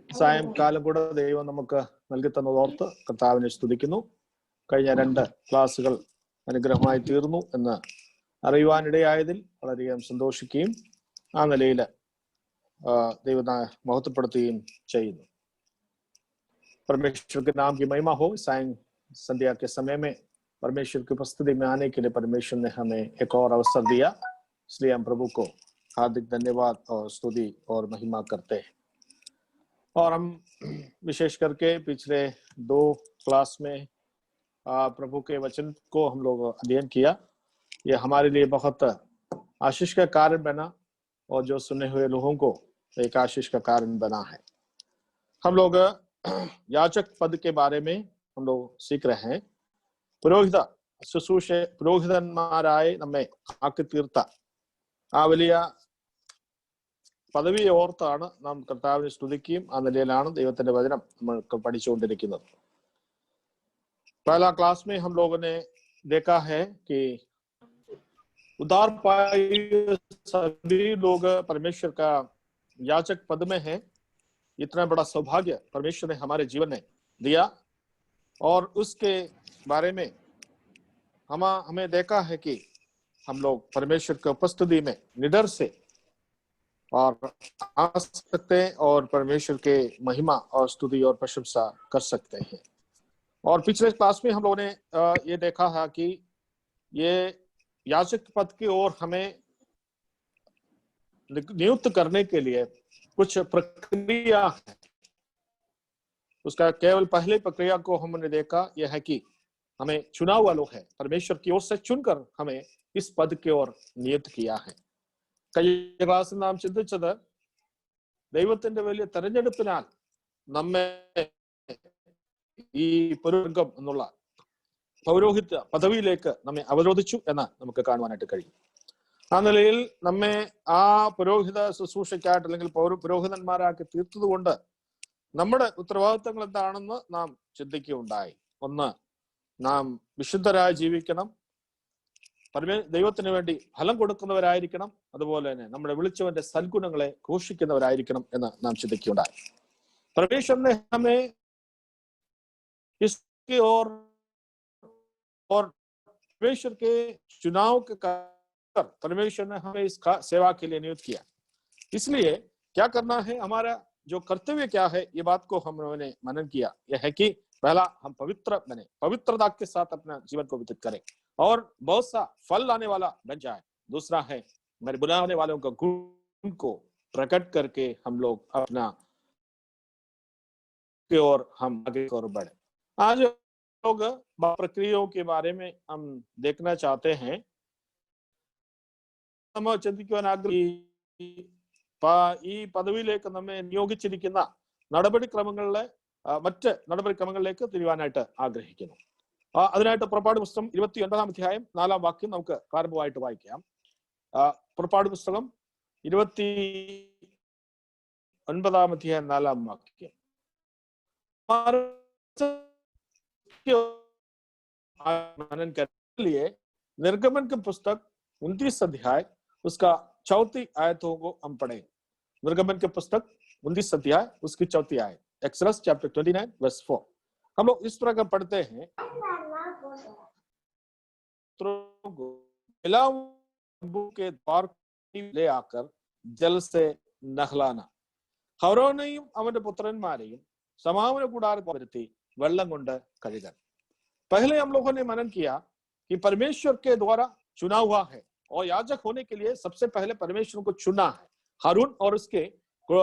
സായംകാലം കൂടെ ദൈവം നമുക്ക് നൽകി തന്നതോർത്ത് കർത്താവിനെ സ്തുതിക്കുന്നു. കഴിഞ്ഞ 2 ക്ലാസ്സുകൾ അനുഗ്രഹമായി തീർന്നു എന്ന് അറിയുവാനിടയായതിൽ വളരെയധികം സന്തോഷിക്കുകയും ആ നിലയിൽ ദൈവത്തെ महत्वപ്പെടുത്തുകയും ചെയ്യുന്നു. परमेश्वर के नाम की महिमा हो। सायं संध्या के समय में परमेश्वर की उपस्थिति में आने के लिए परमेश्वर ने हमें एक और अवसर दिया, इसलिए हम प्रभु को हार्दिक धन्यवाद और स्तुति और महिमा करते हैं। और हम विशेष करके पिछले 2 क्लास में प्रभु के वचन को हम लोग अध्ययन किया। ये हमारे लिए बहुत आशीष का कारण बना और जो सुने हुए लोगों को एक आशीष का कारण बना है। हम लोग याचक पद के बारे में हम लोग सीख रहे हैं. പുരോഹിത ശുശ്രൂഷ പുരോഹിതന്മാരായി നമ്മെ ആക്കി തീർത്ത ആ വലിയ പദവിയെ ഓർത്താണ് നാം കർത്താവിനെ സ്തുതിക്കുകയും ആ നിലയിലാണ് ദൈവത്തിന്റെ വചനം നമ്മൾക്ക് പഠിച്ചുകൊണ്ടിരിക്കുന്നത്. पहला क्लास में हम लोगों ने देखा है कि उद्धार पाए सभी लोग परमेश्वर का याचक पद में है। इतना बड़ा सौभाग्य परमेश्वर ने हमारे जीवन में दिया और उसके बारे में हमें देखा है कि हम लोग परमेश्वर की उपस्थिति में निडर से और आ सकते हैं और परमेश्वर के महिमा और स्तुति और प्रशंसा कर सकते हैं। और पिछले क्लास में हम लोगों ने ये देखा है कि ये याचक पद की ओर हमें नियुक्त करने के लिए कुछ प्रक्रिया है। उसका केवल पहले प्रक्रिया को हमने देखा यह है कि हमें चुना हुआ लोग है, परमेश्वर की ओर से चुनकर हमें इस पद की ओर नियुक्त किया है. കഴിഞ്ഞ ക്ലാസ്സിൽ നാം ചിന്തിച്ചത് ദൈവത്തിന്റെ വലിയ തെരഞ്ഞെടുപ്പിനാൽ നമ്മെ ഈ പുരോഹിതം എന്നുള്ള പൗരോഹിത്യ പദവിയിലേക്ക് നമ്മെ അവരോധിച്ചു എന്ന് നമുക്ക് കാണുവാനായിട്ട് കഴിയും. ആ നിലയിൽ നമ്മെ ആ പുരോഹിത ശുശ്രൂഷയ്ക്കായിട്ട് അല്ലെങ്കിൽ പുരോഹിതന്മാരാക്കി തീർത്തത് കൊണ്ട് നമ്മുടെ ഉത്തരവാദിത്തങ്ങൾ എന്താണെന്ന് നാം ചിന്തിക്കുകയുണ്ടായി. ഒന്ന്, നാം വിശുദ്ധരായി ജീവിക്കണം, ദൈവത്തിന് വേണ്ടി ഫലം കൊടുക്കുന്നവരായിരിക്കണം, അതുപോലെ തന്നെ നമ്മുടെ വിളിച്ചവന്റെ സൽഗുണങ്ങളെ ഘോഷിക്കുന്നവരായിരിക്കണം എന്ന് നാം ചിന്തിക്കുകയുണ്ടായി. परमेश्वर ने हमें इसकी और परमेश्वर के चुनाव के कर परमेश्वर ने हमें इस सेवा के लिए नियुक्त किया. इसलिए क्या करना है, हमारा जो कर्तव्य क्या है, ये बात को हमने मनन किया. यह है कि पहला हम पवित्र बने, पवित्रता के साथ अपना जीवन को व्यतीत करें और बहुत सा फल लाने वाला बन जाए. दूसरा है मेरे बुलाने वालों का गुण को प्रकट करके हम लोग अपना की ओर हम आगे की ओर बढ़े. आज लोग प्रक्रियाओं के बारे में हम देखना चाहते हैं. നമ്മൾ ചിന്തിക്കുവാൻ ഈ പദവിയിലേക്ക് നമ്മെ നിയോഗിച്ചിരിക്കുന്ന നടപടിക്രമങ്ങളിലെ മറ്റ് നടപടിക്രമങ്ങളിലേക്ക് തിരിയുവാനായിട്ട് ആഗ്രഹിക്കുന്നു. അതിനായിട്ട് പുറപ്പാട് പുസ്തകം 29-ാം അധ്യായം 4-ാം വാക്യം നമുക്ക് പ്രാരംഭമായിട്ട് വായിക്കാം. പുറപ്പാട് പുസ്തകം 29-ാം അധ്യായം 4-ാം വാക്യം. मनन करने लिए निर्गमन के पुस्तक 29 अध्याय उसका 4थी आयतों को हम पढ़े. निर्गमन के पुस्तक 29 अध्याय उसकी 4थी आयत, एक्सोडस चैप्टर 29 वर्स 4. हम लोग इस तरह का पढ़ते हैं, के द्वार ले आकर जल से नहलाना, ഹറോനെയും അവന്റെ പുത്രന്മാരെയും समावन गुडार को वेल्लम കൊണ്ട് കഴുകൻ. पहले हम लोगों ने मनन किया कि परमेश्वर के द्वारा चुना हुआ है और याजक होने के लिए सबसे पहले परमेश्वर को चुना है. हारून और उसके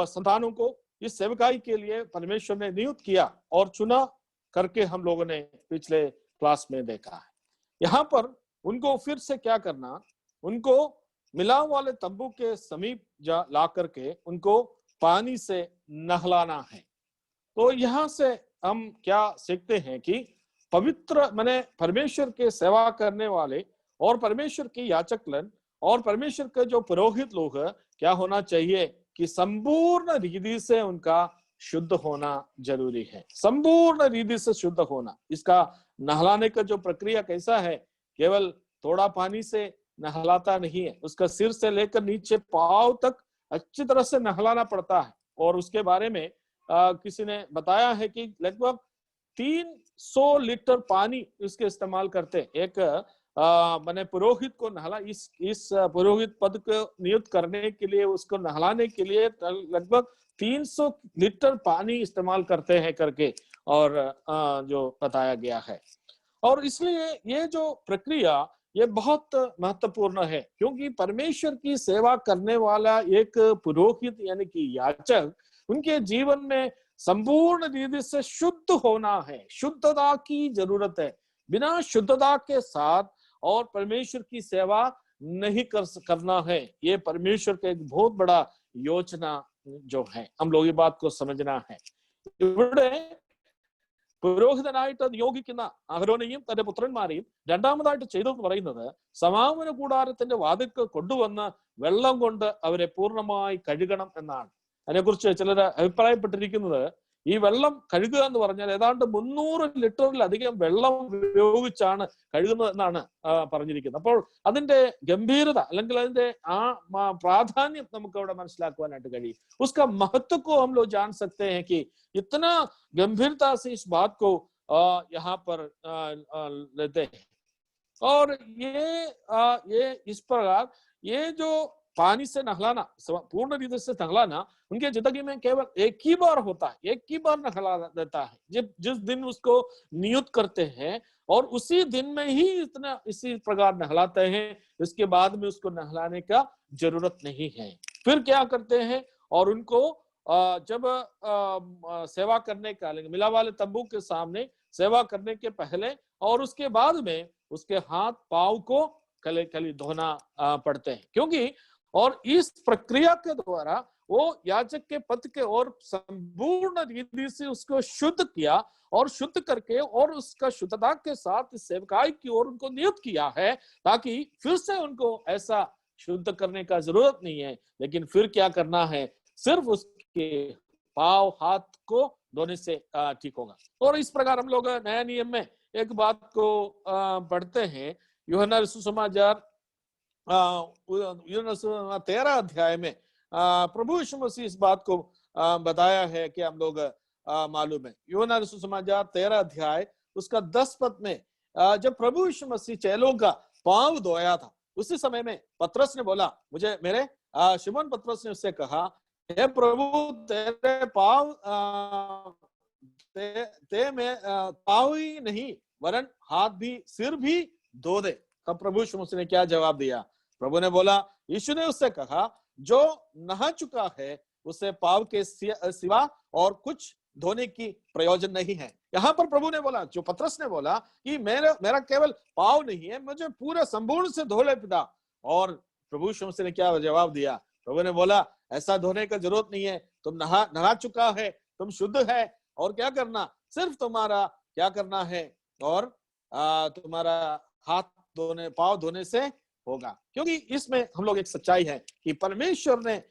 संतानों को इस सेवकाई के लिए परमेश्वर ने नियुक्त किया और चुना करके हम लोगों ने पिछले क्लास में देखा है. यहाँ पर उनको फिर से क्या करना, उनको मिलाप वाले तंबू के समीप ला करके उनको पानी से नहलाना है. तो यहाँ से हम क्या सीखते हैं कि पवित्र माने परमेश्वर के सेवा करने वाले और परमेश्वर के याचकलन और परमेश्वर के जो पुरोहित लोग क्या होना चाहिए कि संपूर्ण रीति से उनका शुद्ध होना जरूरी है. संपूर्ण रीति से शुद्ध होना. इसका नहलाने का जो प्रक्रिया कैसा है, केवल थोड़ा पानी से नहलाता नहीं है, उसका सिर से लेकर नीचे पांव तक अच्छी तरह से नहलाना पड़ता है. और उसके बारे में किसी ने बताया है कि लगभग 300 लीटर पानी इसके इस्तेमाल करते हैं। एक मैंने पुरोहित को नहला, इस पुरोहित पद को नियुक्त करने के लिए, उसको नहलाने के लिए लगभग 300 लीटर पानी इस्तेमाल करते हैं करके और जो बताया गया है। और इसलिए ये जो प्रक्रिया ये बहुत महत्वपूर्ण है, क्योंकि परमेश्वर की सेवा करने वाला एक पुरोहित यानी कि याजक, उनके जीवन में संपूर्ण रीति से शुद्ध होना है, शुद्धता की जरूरत है। बिना शुद्धता के साथ और परमेश्वर की सेवा नहीं करना है। ये परमेश्वर का एक बहुत बड़ा योजना जो है, हम लोग ये बात को समझना है। പുരോഹിതനായിട്ട് നിയോഗിക്കുന്ന അഹരോനെയും തന്റെ പുത്രന്മാരെയും രണ്ടാമതായിട്ട് ചെയ്തെന്ന് പറയുന്നത് സമാഗമന കൂടാരത്തിന്റെ വാതിൽക്കൽ കൊണ്ടുവന്ന് വെള്ളം കൊണ്ട് അവരെ പൂർണ്ണമായി കഴുകണം എന്നാണ്. അതിനെക്കുറിച്ച് ചിലർ അഭിപ്രായപ്പെട്ടിരിക്കുന്നത് ഈ വെള്ളം കഴുകുക എന്ന് പറഞ്ഞാൽ ഏതാണ്ട് 300 ലിറ്ററിലധികം വെള്ളം ഉപയോഗിച്ചാണ് കഴുകുന്നത് എന്നാണ് പറഞ്ഞിരിക്കുന്നത്. അപ്പോൾ അതിന്റെ ഗംഭീരത അല്ലെങ്കിൽ അതിന്റെ ആ പ്രാധാന്യം നമുക്ക് അവിടെ മനസ്സിലാക്കുവാനായിട്ട് കഴിയും. उसका महत्व को हम लोग जान सकते हैं कि इतना गंभीरता से इस बात को यहाँ पर लेते हैं। और ये इस प्रकार ये जो पानी से नहलाना, पूर्ण रीति से नहलाना उनके जिंदगी में केवल एक ही बार होता है, एक ही बार नहला देता है। जिस दिन उसको नियुक्त करते हैं और उसी दिन में ही इसी प्रकार नहलाते हैं, इसके बाद में उसको नहलाने का जरूरत नहीं है। फिर क्या करते हैं, और उनको जब सेवा करने का मिला वाले तंबू के सामने सेवा करने के पहले और उसके बाद में उसके हाथ पांव को कली धोना पड़ते हैं, क्योंकि और इस प्रक्रिया के द्वारा वो याजक के पद के और संपूर्ण रीति से उसको शुद्ध किया और शुद्ध करके और उसका शुद्धता के साथ सेवकाई की ओर उनको नियुक्त किया है, ताकि फिर से उनको ऐसा शुद्ध करने का जरूरत नहीं है। लेकिन फिर क्या करना है, सिर्फ उसके पांव हाथ को धोने से ठीक होगा। और इस प्रकार हम लोग नया नियम में एक बात को पढ़ते हैं, यूहन्ना सुसमाचार 13 अध्याय में प्रभु यीशु मसीह इस बात को बताया है कि हम लोग मालूम है। यूहन्ना सुसमाचार 13 अध्याय उसका 10 पद में जब प्रभु यीशु मसीह चेलों का पांव धोया था, उसी समय में पतरस ने बोला, शिमोन पतरस ने उससे कहा, हे प्रभु तेरे पांव में पांव ही नहीं वरन हाथ भी सिर भी धो दे। तब प्रभु यीशु मसीह ने क्या जवाब दिया? प्रभु ने बोला, यीशु ने उससे कहा, जो नहा चुका है उसे पांव के सिवा और कुछ धोने की प्रयोजन नहीं है। यहाँ पर प्रभु ने बोला, जो पतरस ने बोला कि मेरा केवल पांव नहीं है, मुझे पूरे संपूर्ण से धो ले पिता। और प्रभु यीशु मसीह ने क्या जवाब दिया? प्रभु ने बोला, ऐसा धोने का जरूरत नहीं है, तुम नहा चुका है, तुम शुद्ध है, और क्या करना, सिर्फ तुम्हारा क्या करना है, और तुम्हारा हाथ धोने, पांव धोने से होगा। क्योंकि इसमें हम लोग एक सच्चाई है कि परमेश्वर ने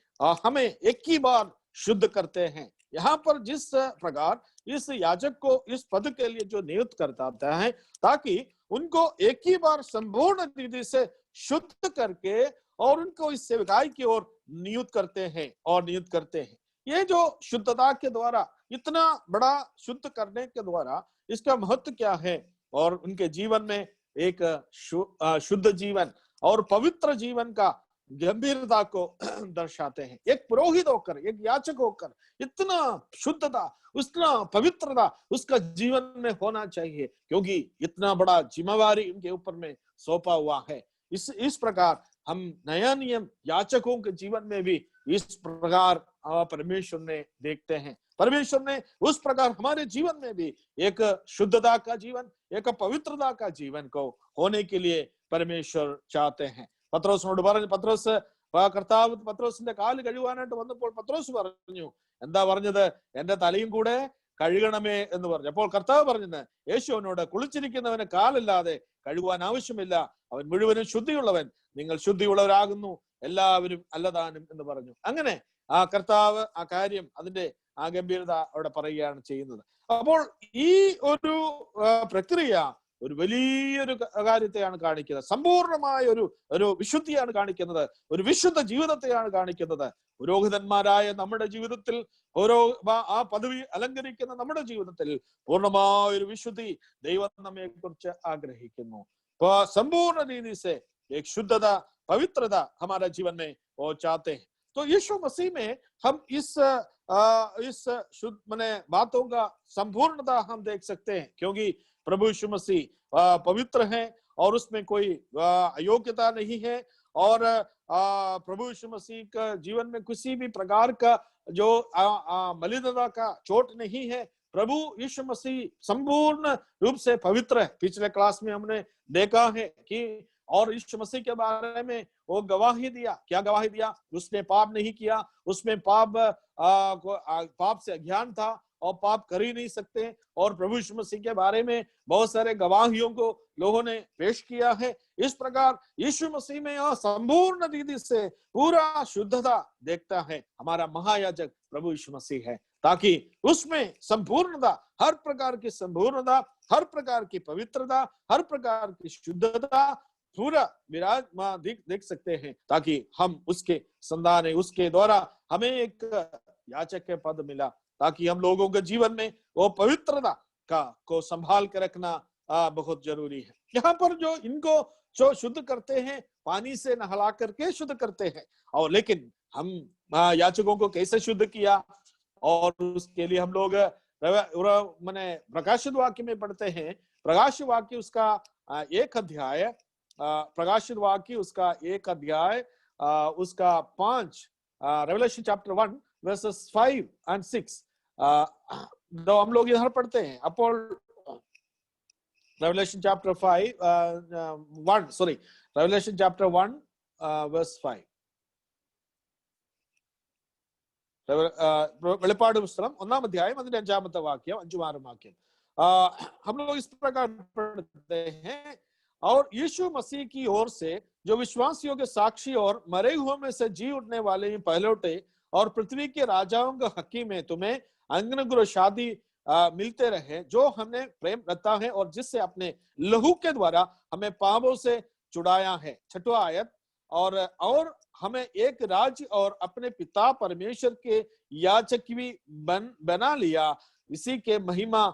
हमें एक ही बार शुद्ध करते हैं। यहाँ पर जिस प्रकार इस याजक को इस पद के लिए जो नियुक्त करता है, ताकि उनको एक ही बार संपूर्ण रीति से शुद्ध करके और उनको इस सेवकाई की ओर नियुक्त करते हैं। ये जो शुद्धता के द्वारा, इतना बड़ा शुद्ध करने के द्वारा इसका महत्व क्या है, और उनके जीवन में एक शुद्ध जीवन और पवित्र जीवन का गंभीरता को दर्शाते हैं। एक पुरोहित होकर, एक याचक होकर इतना शुद्धता, उतना पवित्रता उसका जीवन में होना चाहिए, क्योंकि इतना बड़ा जिम्मेवारी उनके ऊपर में सौंपा हुआ है। इस प्रकार हम नया नियम याचकों के जीवन में भी इस प्रकार परमेश्वर ने देखते हैं। परमेश्वर ने उस प्रकार हमारे जीवन में भी एक शुद्धता का जीवन, एक पवित्रता का जीवन को होने के लिए परमेश्वर चाहते हैं। പത്രോസിനോട് പറഞ്ഞു, കർത്താവ് പത്രോസിന്റെ കാല് കഴുകാനായിട്ട് വന്നപ്പോൾ പത്രോസ് പറഞ്ഞു, എന്താ പറഞ്ഞത്? എന്റെ തലയും കൂടെ കഴുകണമേ എന്ന് പറഞ്ഞു. അപ്പോൾ കർത്താവ് പറഞ്ഞത്, യേശുവിനോട്, കുളിച്ചിരിക്കുന്നവന് കാലില്ലാതെ കഴുകുവാൻ ആവശ്യമില്ല, അവൻ മുഴുവനും ശുദ്ധിയുള്ളവൻ, നിങ്ങൾ ശുദ്ധിയുള്ളവരാകുന്നു എല്ലാവരും അല്ലതാനും എന്ന് പറഞ്ഞു. അങ്ങനെ ആ കർത്താവ് ആ കാര്യം, അതിന്റെ ആ ഗംഭീരത അവിടെ പറയുകയാണ് ചെയ്യുന്നത്. അപ്പോൾ ഈ ഒരു പ്രക്രിയ ഒരു വലിയൊരു കാര്യത്തെയാണ് കാണിക്കുന്നത്. സമ്പൂർണമായ ഒരു വിശുദ്ധിയാണ് കാണിക്കുന്നത്, ഒരു വിശുദ്ധ ജീവിതത്തെയാണ് കാണിക്കുന്നത്. പുരോഹിതന്മാരായ നമ്മുടെ ജീവിതത്തിൽ ഓരോ ആ പദവി അലങ്കരിക്കുന്ന നമ്മുടെ ജീവിതത്തിൽ പൂർണ്ണമായ ഒരു വിശുദ്ധി ദൈവം നമ്മെ കുറിച്ച് ആഗ്രഹിക്കുന്നു. संपूर्ण रीति से एक शुद्धता पवित्रता हमारा जीवन में वो चाहते हैं। तो यीशु मसीह में हम इस शुद्ध माने बातों का संपूर्णता हम देख सकते हैं, क्योंकि प्रभु यीशु मसीह पवित्र हैं और उसमें कोई अयोग्यता नहीं है। और प्रभु यीशु मसीह का जीवन में किसी भी प्रकार का जो मलिनता का चोट नहीं है। प्रभु यीशु मसीह संपूर्ण रूप से पवित्र है। पिछले क्लास में हमने देखा है कि और यीशु मसीह के बारे में वो गवाही दिया। क्या गवाही दिया? उसने पाप नहीं किया, उसमें पाप से अज्ञान था और पाप कर ही नहीं सकते। और प्रभु यीशु मसीह के बारे में बहुत सारे गवाहियों को लोगों ने पेश किया है। इस प्रकार यीशु मसीह में संपूर्ण रीति से पूरा शुद्धता देखता है हमारा महायाजक प्रभु यीशु मसीह है, ताकि उसमें संपूर्णता, हर प्रकार की संपूर्णता, हर प्रकार की पवित्रता, हर प्रकार की शुद्धता पूरा विराजमान देख सकते हैं, ताकि हम उसके संतान, उसके द्वारा हमें एक याचक के पद मिला, ताकि हम लोगों के जीवन में वो पवित्रता को संभाल कर रखना बहुत जरूरी है। यहाँ पर जो इनको जो शुद्ध करते हैं, पानी से नहला करके शुद्ध करते हैं। और लेकिन हम याचकों को कैसे शुद्ध किया, और उसके लिए हम लोग माने प्रकाशित वाक्य में पढ़ते हैं। प्रकाशित वाक्य उसका एक अध्याय, प्रकाशित वाक्य उसका एक अध्याय उसका 5, रेवलेशन चैप्टर 1 वर्सेस 5 and 6। तो हम लोग इधर पढ़ते हैं। അപ്പോൾ revelation chapter 1 sorry revelation chapter 1 verse 5। വെളിപ്പാട് പുസ്തകം 1-ാം അധ്യായം അതിന്റെ 5-ാമത്തെ വാക്യം, 5-6 വാക്യം। हम लोग इस प्रकार पढ़ते हैं, और यीशु मसीह की ओर से जो विश्वासियों के साक्षी और मरे हुए में से जी उठने वाले पहलौठे और पृथ्वी के राजाओं के हकी में तुम्हें अनुग्रह शादी मिलते रहे, जो हमने प्रेम रखता है और जिससे अपने लहू के द्वारा हमें पापों से छुड़ाया है। 6वां आयत, और हमें एक राज्य और अपने पिता परमेश्वर के याचक भी बना लिया, इसी के महिमा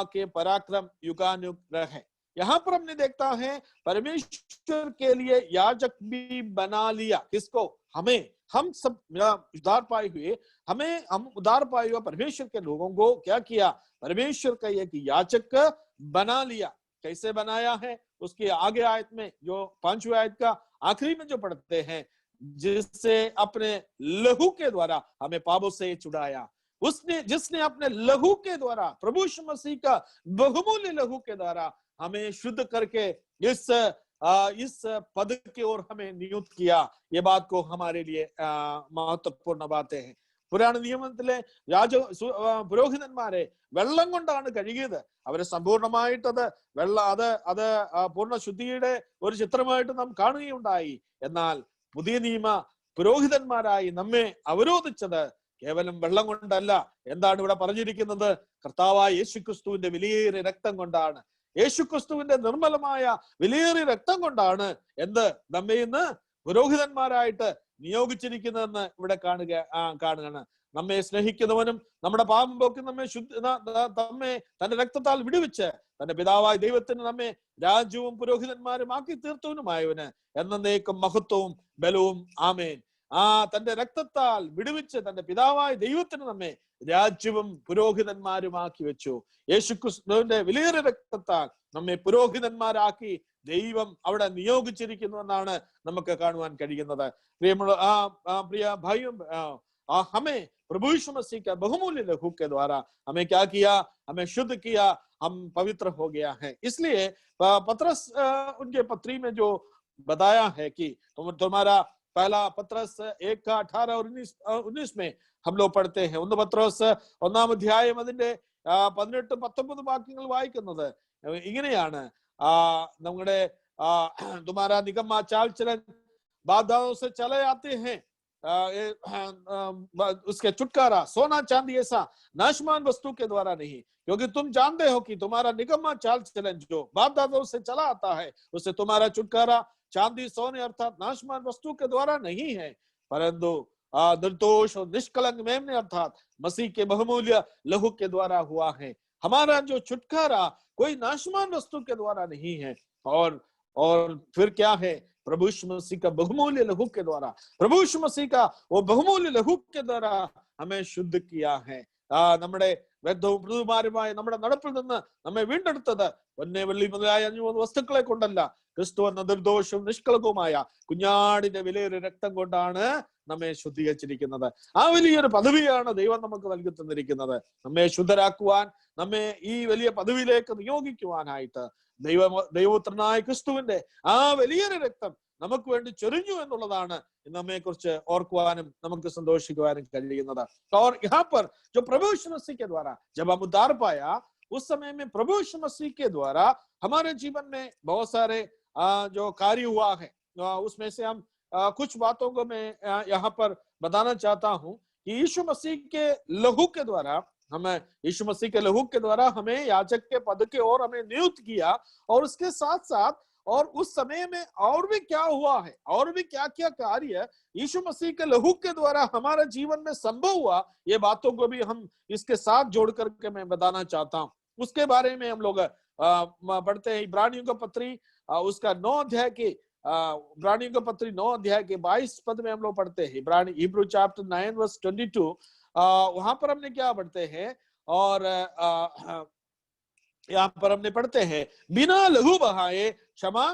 के पराक्रम युगानुयुग रहे। यहाँ पर हमने देखता है परमेश्वर के लिए याजक भी बना लिया। किसको? हमें। हम सब उद्धार पाए हुए, हम उद्धार पाए हुए परमेश्वर के लोगों को क्या किया? परमेश्वर का एक याचक बना लिया। कैसे बनाया है? उसके आगे आयत में, जो 5वीं आयत का आखिरी में जो पढ़ते हैं, जिससे अपने लहू के द्वारा हमें पापों से छुड़ाया। जिसने अपने लहू के द्वारा, प्रभु यीशु मसीह का बहुमूल्य लहू के द्वारा हमें शुद्ध करके इस पद की ओर हमें नियुक्त किया। ये बात को हमारे लिए महत्वपूर्ण बातें हैं। പുരാണ നിയമത്തിലെ പുരോഹിതന്മാരെ വെള്ളം കൊണ്ടാണ് കഴുകിയത്. അവരെ സമ്പൂർണമായിട്ടത് അത് പൂർണ്ണ ശുദ്ധിയുടെ ഒരു ചിത്രമായിട്ട് നാം കാണുകയുണ്ടായി. എന്നാൽ പുതിയ നിയമ പുരോഹിതന്മാരായി നമ്മെ അവരോധിച്ചത് കേവലം വെള്ളം കൊണ്ടല്ല. എന്താണ് ഇവിടെ പറഞ്ഞിരിക്കുന്നത്? കർത്താവായ യേശുക്രിസ്തുവിന്റെ വിലയേറിയ രക്തം കൊണ്ടാണ്. യേശുക്രിസ്തുവിന്റെ നിർമ്മലമായ വിലയേറിയ രക്തം കൊണ്ടാണ് എന്ത് നമ്മെ ഇന്ന് പുരോഹിതന്മാരായിട്ട് നിയോഗിച്ചിരിക്കുന്നതെന്ന് ഇവിടെ കാണുകയാണ്. നമ്മെ സ്നേഹിക്കുന്നവനും നമ്മുടെ പാപം പോക്കി നമ്മെ തന്റെ രക്തത്താൽ വിടുവിച്ച് തന്റെ പിതാവായ ദൈവത്തിന് നമ്മെ രാജ്യവും പുരോഹിതന്മാരും ആക്കി തീർത്തവനുമായവന് എന്നേക്കും മഹത്വവും ബലവും ആമേൻ. തന്റെ രക്തത്താൽ വിടുവിച്ച് തന്റെ പിതാവായ ദൈവത്തിന് നമ്മെ രാജ്യവും പുരോഹിതന്മാരുമാക്കി വെച്ചു. യേശുക്രിസ്തുവിന്റെ വിലയേറിയ രക്തത്താൽ നമ്മെ പുരോഹിതന്മാരാക്കി ദൈവം അവിടെ നിയോഗിച്ചിരിക്കുന്നു എന്നാണ് നമുക്ക് കാണുവാൻ കഴിയുന്നത്. प्रिय भाइयों, हमें प्रभु यीशु मसीह का बहुमूल्य लहू के द्वारा हमें क्या किया? हमें शुद्ध किया, हम पवित्र हो गया है। इसलिए पत्रस उनके पत्री में जो बताया है कि तुम्हारा पहला पत्रस 1:18 और 19 में हम लोग पढ़ते हैं. 1 പത്രോസ് 1-ാം അധ്യായം അതിന്റെ 18-19 വാക്യങ്ങൾ വായിക്കുന്നത് ഇങ്ങനെയാണ്. നമ്മുടെ तुम्हारा निकम्मा चाल चलन बाधाओं से चले आते हैं, उसके छुटकारा सोना चांदी ऐसा नाशमान वस्तु के द्वारा नहीं, क्योंकि तुम जानते हो कि तुम्हारा निकम्मा चाल चलन जो बाधाओं से चला आता है, उससे तुम्हारा छुटकारा चांदी सोने अर्थात नाशमान वस्तु के द्वारा नहीं है, परंतु निर्दोष और निष्कलंक मेमने अर्थात मसीह के बहुमूल्य लहू के द्वारा हुआ है। हमारा जो छुटकारा कोई नाशमान वस्तु के द्वारा नहीं है, और फिर क्या है, प्रभु यीशु मसीह का बहुमूल्य लहू के द्वारा, प्रभु यीशु मसीह का वो बहुमूल्य लहू के द्वारा हमें शुद्ध किया है। നമ്മുടെ വ്യർത്ഥവും മൃദുമാരുമായ നമ്മുടെ നടപ്പിൽ നിന്ന് നമ്മെ വീണ്ടെടുത്തത് പൊന്നെ വെള്ളി മുതലായ 5 വസ്തുക്കളെ കൊണ്ടല്ല, ക്രിസ്തു എന്ന നിർദോഷവും നിഷ്കളങ്കവുമായ കുഞ്ഞാടിന്റെ വിലയേറിയ രക്തം കൊണ്ടാണ് നമ്മെ ശുദ്ധീകരിച്ചിരിക്കുന്നത്. ആ വലിയൊരു പദവിയാണ് ദൈവം നമുക്ക് നൽകി തന്നിരിക്കുന്നത്. നമ്മെ ശുദ്ധരാക്കുവാൻ, നമ്മെ ഈ വലിയ പദവിയിലേക്ക് നിയോഗിക്കുവാനായിട്ട് ദൈവപുത്രനായ ക്രിസ്തുവിന്റെ ആ വലിയൊരു രക്തം നമുക്ക് വേണ്ടി ചൊരിഞ്ഞു എന്നുള്ളതാണ് നമ്മെ കുറിച്ച് ഓർക്കുവാനും നമുക്ക് സന്തോഷിക്കുവാനും കഴിയുന്നത്. और यहाँ पर जो प्रभु यीशु मसीह के द्वारा जब हम उद्धार पाया, उस समय में प्रभु यीशु मसीह के द्वारा हमारे जीवन में बहुत सारे जो कार्य हुआ है, उसमें से हम कुछ बातों को मैं यहाँ पर बताना चाहता हूँ कि यीशु मसीह के लहू के द्वारा यीशु मसीह के लहू के द्वारा हमें याजक के पद के और हमें नियुक्त किया, और उसके साथ साथ और उस समय में और भी क्या हुआ है, और भी क्या क्या कार्य यीशु मसीह के लहू के द्वारा हमारे जीवन में संभव हुआ, ये बातों को भी हम इसके साथ जोड़ करके मैं बताना चाहता हूँ। उसके बारे में हम लोग पढ़ते हैं इब्रानियों का पत्री, उसका 9 अध्याय के इब्रानियों का पत्री 9 अध्याय के 22 पद में हम लोग पढ़ते हैं। हिब्रू चैप्टर 9 वर्स 22, वहां पर हमने क्या पढ़ते हैं, और यहाँ पर हमने पढ़ते हैं, बिना लहू बहाए क्षमा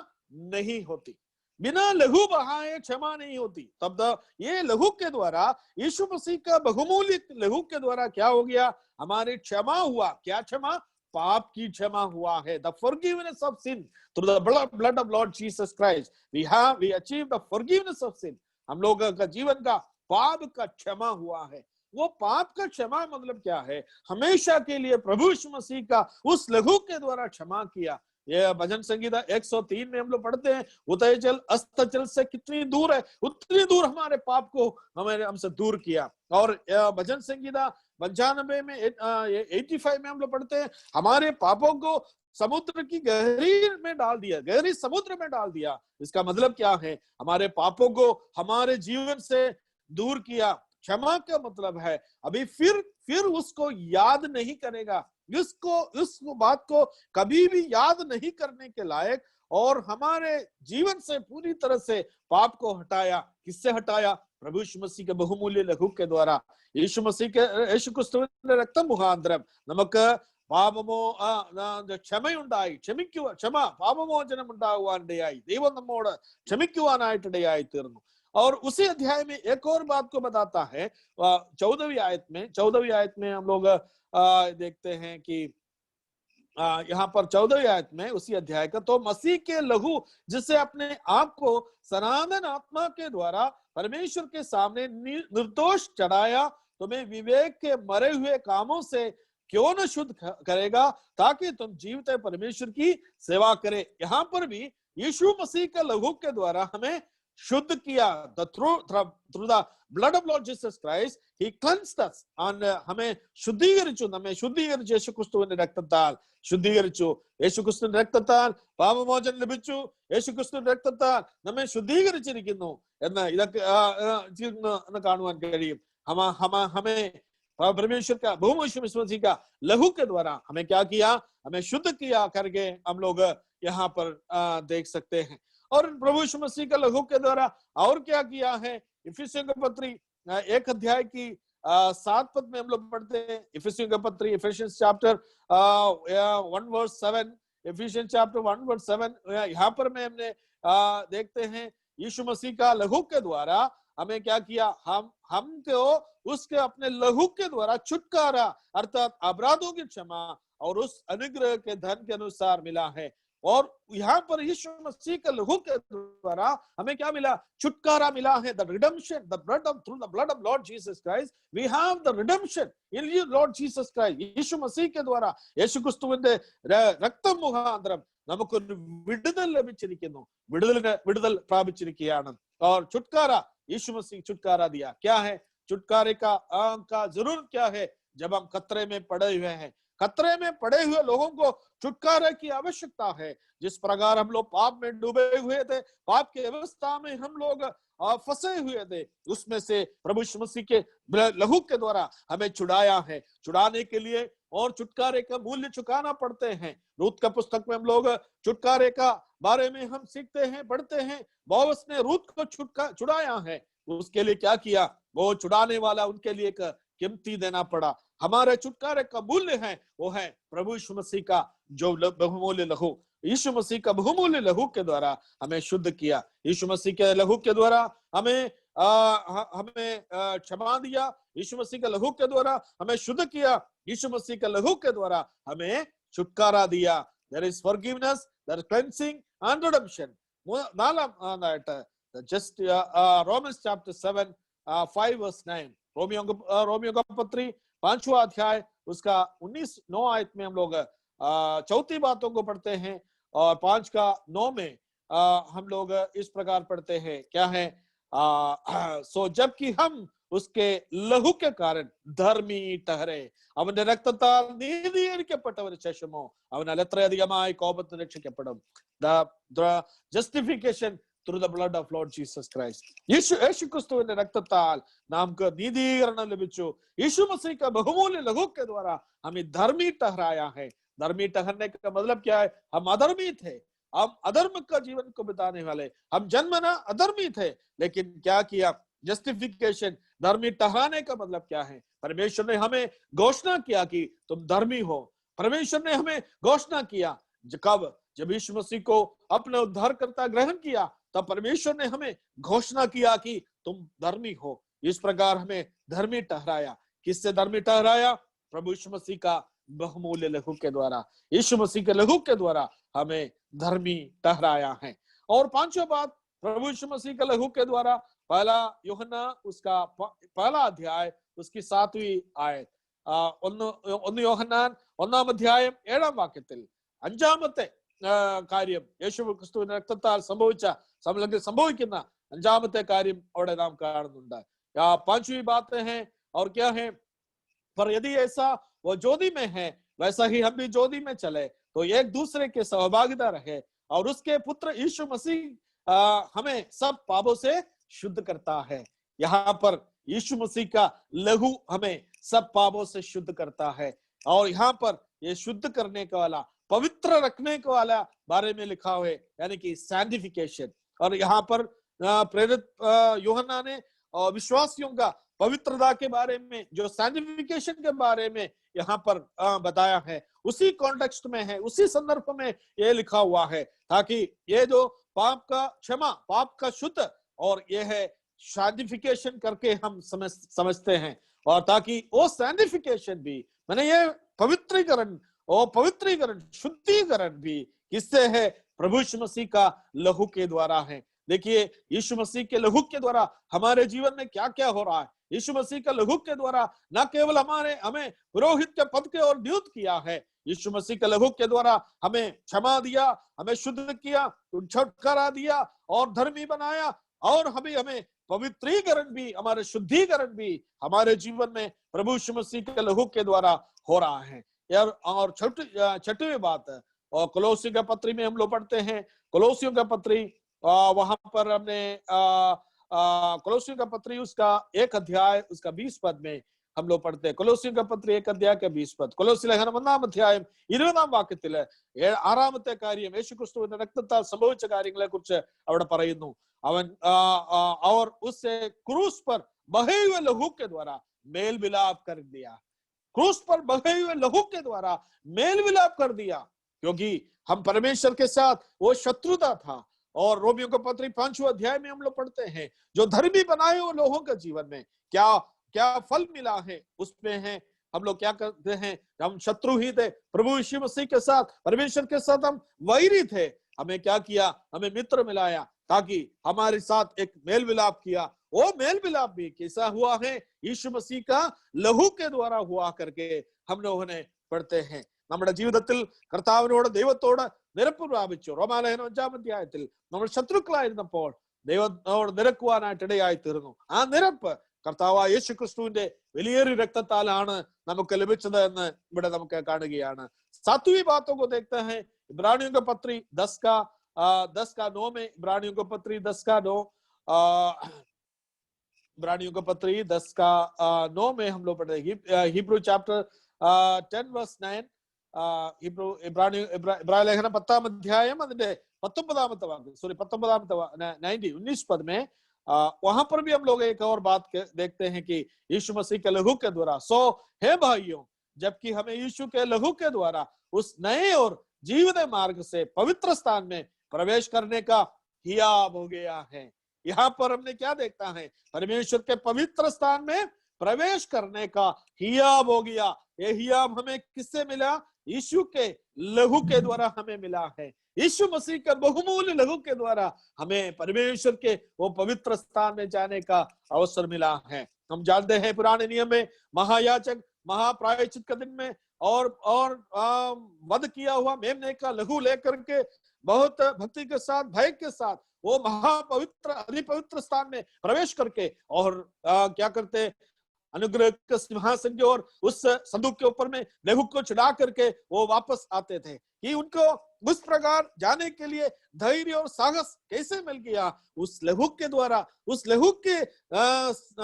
नहीं होती, बिना लहू बहाए क्षमा नहीं होती। तब ये लहू के द्वारा, यीशु मसीह का बहुमूल्य लहू के द्वारा क्या हो गया, हमारी क्षमा हुआ। क्या क्षमा? पाप की क्षमा हुआ है। The forgiveness of sin through the blood of Lord Jesus Christ, we achieve the forgiveness of sin। हम लोगों का जीवन का पाप का क्षमा हुआ है। वो पाप का क्षमा मतलब क्या है? हमेशा के लिए प्रभु यीशु मसीह का उस लहू के द्वारा क्षमा किया। ये भजन संगीता 103 में हम लोग पढ़ते हैं, उतय जल अस्ताचल से कितनी दूर है, उतनी दूर हमारे पाप को हमसे दूर किया। और भजन संगीता 95 में 85 में हम लोग पढ़ते हैं, हमारे पापों को समुद्र की गहरी में डाल दिया, गहरी समुद्र में डाल दिया। इसका मतलब क्या है? हमारे पापों को हमारे जीवन से दूर किया। क्षमा का मतलब है अभी फिर उसको याद नहीं करेगा, उस बात को कभी भी याद नहीं करने के लायक, और हमारे जीवन से पूरी तरह से पाप को हटाया। किससे हटाया? प्रभु यीशु मसीह के बहुमूल्य लहू के द्वारा। യേശു ക്രിസ്തുവിന്റെ രക്തം മുഖാന്തരം നമുക്ക് ക്ഷമ പാപമോചനം ഉണ്ടാകുവാനിടയായി, ദൈവം നമ്മോട് ക്ഷമിക്കുവാനായിട്ടിടയായി തീർന്നു। और उसी अध्याय में एक और बात को बताता है, 14वीं आयत में हम लोग देखते हैं कि यहाँ पर 14वीं आयत में उसी अध्याय का, तो मसीह के लहू जिससे अपने आप को सनातन आत्मा के द्वारा परमेश्वर के सामने निर्दोष चढ़ाया, तुम्हें विवेक के मरे हुए कामों से क्यों न शुद्ध करेगा, ताकि तुम जीवित परमेश्वर की सेवा करे। यहाँ पर भी यीशु मसीह के लहू के द्वारा हमें शुद्ध किया। through the blood of Lord Jesus Christ, he cleansed us, and हमें ശുദ്ധീകരിച്ചു, നമ്മെ ശുദ്ധീകരിച്ചു യേശുക്രിസ്തുവിന്റെ രക്തത്താൽ ശുദ്ധീകരിച്ചു। യേശുക്രിസ്തുവിന്റെ രക്തത്താൽ പാപമോചനം ലഭിച്ചു, യേശുക്രിസ്തുവിന്റെ രക്തത്താൽ നമ്മെ ശുദ്ധീകരിച്ചിരിക്കുന്നു എന്ന് ഇതൊക്കെ കാണുവാൻ കഴിയും। हमें परमेश्वर का बहुमूल्य मसीह का लहू के द्वारा हमें क्या किया, हमें शुद्ध किया करके हम लोग यहाँ पर देख सकते हैं। और प्रभु यीशु मसीह का लहू के द्वारा और क्या किया है? इफिसियों का पत्री 1 अध्याय की 7 पद में हम लोग पढ़ते हैं। इफिसियों का पत्री Ephesians chapter 1 verse 7, Ephesians chapter 1 verse 7, यहाँ पर में हमने देखते हैं यीशु मसीह का लहू के द्वारा हमें क्या किया, हमको उसके अपने लहू के द्वारा छुटकारा अर्थात अपराधों की क्षमा और उस अनुग्रह के धन के अनुसार मिला है। और यहाँ पर यीशु मसीह के लहू के द्वारा हमें क्या मिला? छुटकारा मिला है। The redemption, through the blood of Lord Jesus Christ, we have the redemption in you, Lord Jesus Christ. यीशु मसीह के द्वारा യേശു ക്രിസ്തുവിന്റെ രക്തം മുഖാന്തരം നമുക്കൊരു വിടുതൽ ലഭിച്ചിരിക്കുന്നു, വിടുതൽ പ്രാപിച്ചിരിക്കുകയാണ്। और छुटकारा, यीशु मसीह छुटकारा दिया। क्या है छुटकारे का जरूर क्या है? जब हम खतरे में पड़े हुए हैं, खतरे में पड़े हुए लोगों को छुटकारे की आवश्यकता है। जिस प्रकार हम लोग पाप में डूबे हुए थे, पाप की अवस्था में हम लोग फंसे हुए थे, उसमें से प्रभु यीशु मसीह के लहू के द्वारा हमें छुड़ाया है। छुड़ाने के लिए और छुटकारे का मूल्य चुकाना पड़ते हैं। रूत का पुस्तक में हम लोग छुटकारे का बारे में हम सीखते हैं, पढ़ते हैं। बोअज ने रूत को छुड़ाया है। उसके लिए क्या किया? वो छुड़ाने वाला उनके लिए एक कीमती देना पड़ा। हमारे छुटकारे का मूल्य है, वो है प्रभु यीशु मसीह का जो बहुमूल्य लहू। यीशु मसीह का बहुमूल्य लहू के द्वारा हमें शुद्ध किया। यीशु मसीह के लहू के द्वारा हमें क्षमा दिया। यीशु मसीह के लहू के द्वारा हमें शुद्ध किया। यीशु मसीह के लहू के द्वारा हमें छुटकारा दिया। There is forgiveness, there is cleansing and redemption. Just Romans chapter 7, 5 verse 9. Romeo का पत्री 5वां अध्याय उसका 19-9 आयत में हम लोग चौथी बातों को पढ़ते हैं, और 5 का 9 में हम लोग इस प्रकार पढ़ते हैं, क्या है? सो जबकि हम उसके लहू के कारण धर्मी ठहरे, അവന്റെ രക്തത്താൽ നീതീകരിക്കപ്പെട്ടവന് ശേഷമോ അവൻ അത്രയധികമായി കോപത്തിന് രക്ഷിക്കപ്പെടും. The justification through the blood of Lord Jesus Christ. യേശു ക്രിസ്തുവിന്റെ രക്തത്താൽ നമുക്ക് നീതീകരണം ലഭിച്ചു. यीशु मसीह का बहुमूल्य लहू के द्वारा हमें धर्मी ठहराया है। धर्मी ठहरने का मतलब क्या है? हम अधर्मी थे, हम अधर्म का जीवन को बिताने वाले, हम जन्मना अधर्मी थे, लेकिन क्या किया? जस्टिफिकेशन, धर्मी ठहराने का मतलब क्या है? परमेश्वर ने हमें घोषणा किया कि तुम धर्मी हो। परमेश्वर ने हमें घोषणा किया कब? जब यीशु मसीह को अपने उद्धारकर्ता ग्रहण किया, तब परमेश्वर ने हमें घोषणा किया कि तुम धर्मी हो। इस प्रकार हमें धर्मी ठहराया। किससे धर्मी ठहराया? प्रभु यीशु मसीह का बहुमूल्य लहू के द्वारा। यीशु मसीह के लहू के द्वारा हमें धर्मी ठहराया है। और 5वां बात, प्रभु यीशु मसीह के लहू के द्वारा, पहला यूहन्ना उसका पहला अध्याय उसकी 7वीं आयत, 1 യോഹന്നാൻ 1-ാം അധ്യായം 7-ാം വാക്യത്തിൽ 5-ാമത്തെ കാര്യം, യേശു ക്രിസ്തുവിന്റെ രക്തത്താൽ സംഭവിക്കുന്ന 5-ാമത്തെ കാര്യം അവിടെ നാം കാണുന്നുണ്ട്. 5वीं बातें हैं, और क्या है? पर यदि ऐसा वो ज्योति में है, वैसा ही हम भी ज्योति में चले, तो एक दूसरे के सहभागिता रहे, और उसके पुत्र यीशु मसीह हमें सब पापों से शुद्ध करता है। यहाँ पर यीशु मसीह का लहू हमें सब पापों से शुद्ध करता है। और यहाँ पर ये शुद्ध करने का वाला, पवित्र रखने का वाला बारे में लिखा हुआ है, यानी कि सैंक्टिफिकेशन। और यहाँ पर प्रेरित यूहन्ना ने विश्वासियों का पवित्रता के बारे में, जो सैंक्टिफिकेशन के बारे में यहाँ पर बताया है, उसी कॉन्टेक्स्ट में है, उसी संदर्भ में ये लिखा हुआ है, ताकि ये जो पाप का क्षमा, पाप का शुद्ध, और ये है सैंक्टिफिकेशन करके हम समझते हैं, और ताकि वो सैंक्टिफिकेशन भी, मैंने ये पवित्रीकरण शुद्धिकरण भी किससे है? प्रभु यीशु मसीह का लहू के द्वारा है। देखिए, यीशु मसीह के लहू के द्वारा हमारे जीवन में क्या क्या हो रहा है। यीशु मसीह का लहू के द्वारा न केवल हमें पुरोहित के पद के और नियुक्त किया है, यीशु मसीह के लहू के द्वारा हमें क्षमा दिया, हमें शुद्ध किया, छुटकारा दिया और धर्मी बनाया, और हमें पवित्रीकरण भी, हमारे शुद्धिकरण भी हमारे जीवन में प्रभु यीशु मसीह के लहू के द्वारा हो रहा है। और 6वीं बात, और कोलोसियों का पत्री में हम लोग पढ़ते हैं, कोलोसियों का पत्री, वहां पर हमने कोलोसियों का पत्री उसका 1 अध्याय उसका 20 पद में हम लोग पढ़ते हैं। कोलोसियों का पत्री 1 अध्याय के 20 पद. കൊലോസ്യ ലേഖനം 1-ാം അധ്യായം 20-ാം വാക്യത്തില് 6-ാമത്തെ കാര്യം യേശുക്രിസ്തുവിന്റെ രക്തത്താൽ സംഭവിച്ച കാര്യങ്ങളെ കുറിച്ച് അവിടെ പറയുന്നു. അവൻ और उससे क्रूस पर बहे हुए लहू के द्वारा मेल मिलाप कर दिया. क्रूस पर बहे हुए लहू के द्वारा मेल मिलाप कर दिया, क्योंकि हम परमेश्वर के साथ वो शत्रुता था. और रोमियो का पत्री 5वां अध्याय में हम लोग पढ़ते हैं, जो धर्मी बनाए हुए लोगों के जीवन में क्या क्या फल मिला है, उसमें है हम लोग क्या करते हैं. हम शत्रु ही थे, प्रभु यीशु मसीह के साथ, परमेश्वर के साथ हम वैरी थे. हमें क्या किया, हमें मित्र मिलाया, ताकि हमारे साथ एक मेल मिलाप किया. वो मेल मिलाप भी कैसा हुआ है, यीशु मसीह का लहू के द्वारा हुआ करके हम लोगों ने पढ़ते हैं. നമ്മുടെ ജീവിതത്തിൽ കർത്താവിനോട് ദൈവത്തോട് നിരപ്പ് പ്രാപിച്ചു. റോമാലേഖനം 5-ാം അധ്യായത്തിൽ നമ്മൾ ശത്രുക്കളായിരുന്നപ്പോൾ ദൈവത്തോട് നിരക്കുവാനായിട്ട് ഇടയായി തീർന്നു. ആ നിരപ്പ് കർത്താവായ യേശു ക്രിസ്തുവിന്റെ വിലയേറിയ രക്തത്താലാണ് നമുക്ക് ലഭിച്ചത് എന്ന് ഇവിടെ നമുക്ക് കാണുകയാണ്. सातवीं बातों को देखते हैं इब्रानियों का पत्री 10:9 में, इब्रानियों का पत्री 10:9, इब्रानियों का पत्री 10:9 में हम लोग पढ़ेंगे हिब्रू चैप्टर 10:9, ഇബ്രായ ലേഖനം 10-ാം അധ്യായം അതിന്റെ 19-ാമത്തെ വാക്യം, 19 पद में वहां पर भी हम लोग एक और बात देखते हैं कि यीशु मसीह के लहू के द्वारा, सो हे भाइयों, जबकि हमें यीशु के लहू के द्वारा उस नए और जीवने मार्ग से पवित्र स्थान में प्रवेश करने का हियाब हो गया है। यहाँ पर हमने क्या देखता है, परमेश्वर के पवित्र स्थान में प्रवेश करने का हियाब हो गया। ये हियाब हमें किससे मिला? यीशु के लहू के द्वारा हमें मिला है। यीशु मसीह के बहुमूल्य लहू के द्वारा हमें परमेश्वर के वो पवित्र स्थान में जाने का अवसर मिला है। हम जानते हैं पुराने नियम में महायाजक महाप्रायश्चित के दिन में और वध किया हुआ मेमने का लहू लेकर के बहुत भक्ति के साथ, भय के साथ वो महापवित्र अधिपवित्र स्थान में प्रवेश करके और क्या करते, अनुग्रह के सिंहासन की ओर उस संदूक के ऊपर में लहू को चढ़ा करके वो वापस आते थे। कि उनको उस प्रकार जाने के लिए धैर्य और साहस कैसे मिल गया? उस लहू के द्वारा, उस लहू के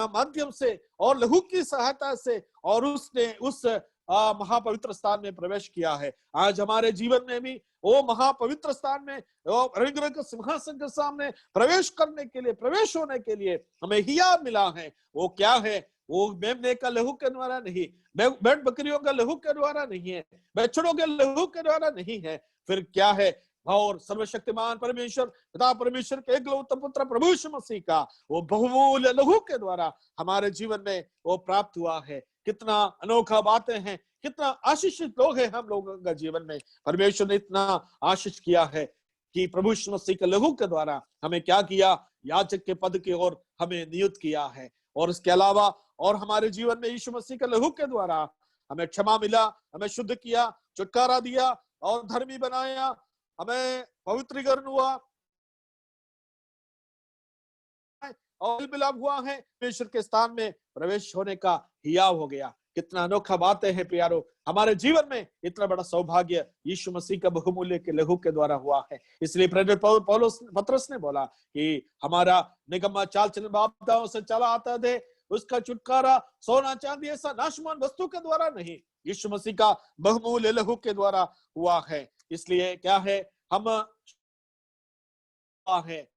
माध्यम से और लहू की सहायता से, और उसने उस महापवित्र स्थान में प्रवेश किया है। आज हमारे जीवन में भी वो महापवित्र स्थान में अनुग्रह के सिंहासन के सामने प्रवेश करने के लिए, प्रवेश होने के लिए हमें हियाब मिला है। वो क्या है? वो मेमने का लहू के द्वारा नहीं, भेड़ बकरियों का लहू के द्वारा नहीं है, बछड़ों के लहू के द्वारा नहीं है। फिर क्या है? और सर्वशक्तिमान परमेश्वर पिता परमेश्वर के एकलौते पुत्र प्रभु यीशु मसीह का वो बहुमूल्य लहू के द्वारा हमारे जीवन में वो प्राप्त हुआ है। कितना अनोखा बातें हैं, कितना आशीषित लोग हैं हम लोगों का जीवन में। परमेश्वर ने इतना आशीष किया है कि प्रभु यीशु मसीह के लहू के द्वारा हमें क्या किया? याजक के पद की ओर हमें नियुक्त किया है। और इसके अलावा और हमारे जीवन में यीशु मसीह के लहू के द्वारा हमें क्षमा मिला, हमें शुद्ध किया, छुटकारा दिया और धर्मी बनाया, हमें पवित्रीकरण हुआ और मिलाप हुआ है, परमेश्वर के स्थान में प्रवेश होने का हियाव हो गया। कितना अनोखा बातें हैं प्यारो, हमारे जीवन में इतना बड़ा सौभाग्य यीशु मसीह का बहुमूल्य के लहू के द्वारा हुआ है। इसलिए प्रेरित पौलुस पतरस ने बोला कि हमारा निकम्मा चाल चलन बाप-दादों से चला आता थे, उसका छुटकारा सोना चांदी ऐसा नाशवान वस्तु के द्वारा नहीं, यीशु मसीह का बहुमूल्य लहू के द्वारा हुआ है। इसलिए क्या है? हम है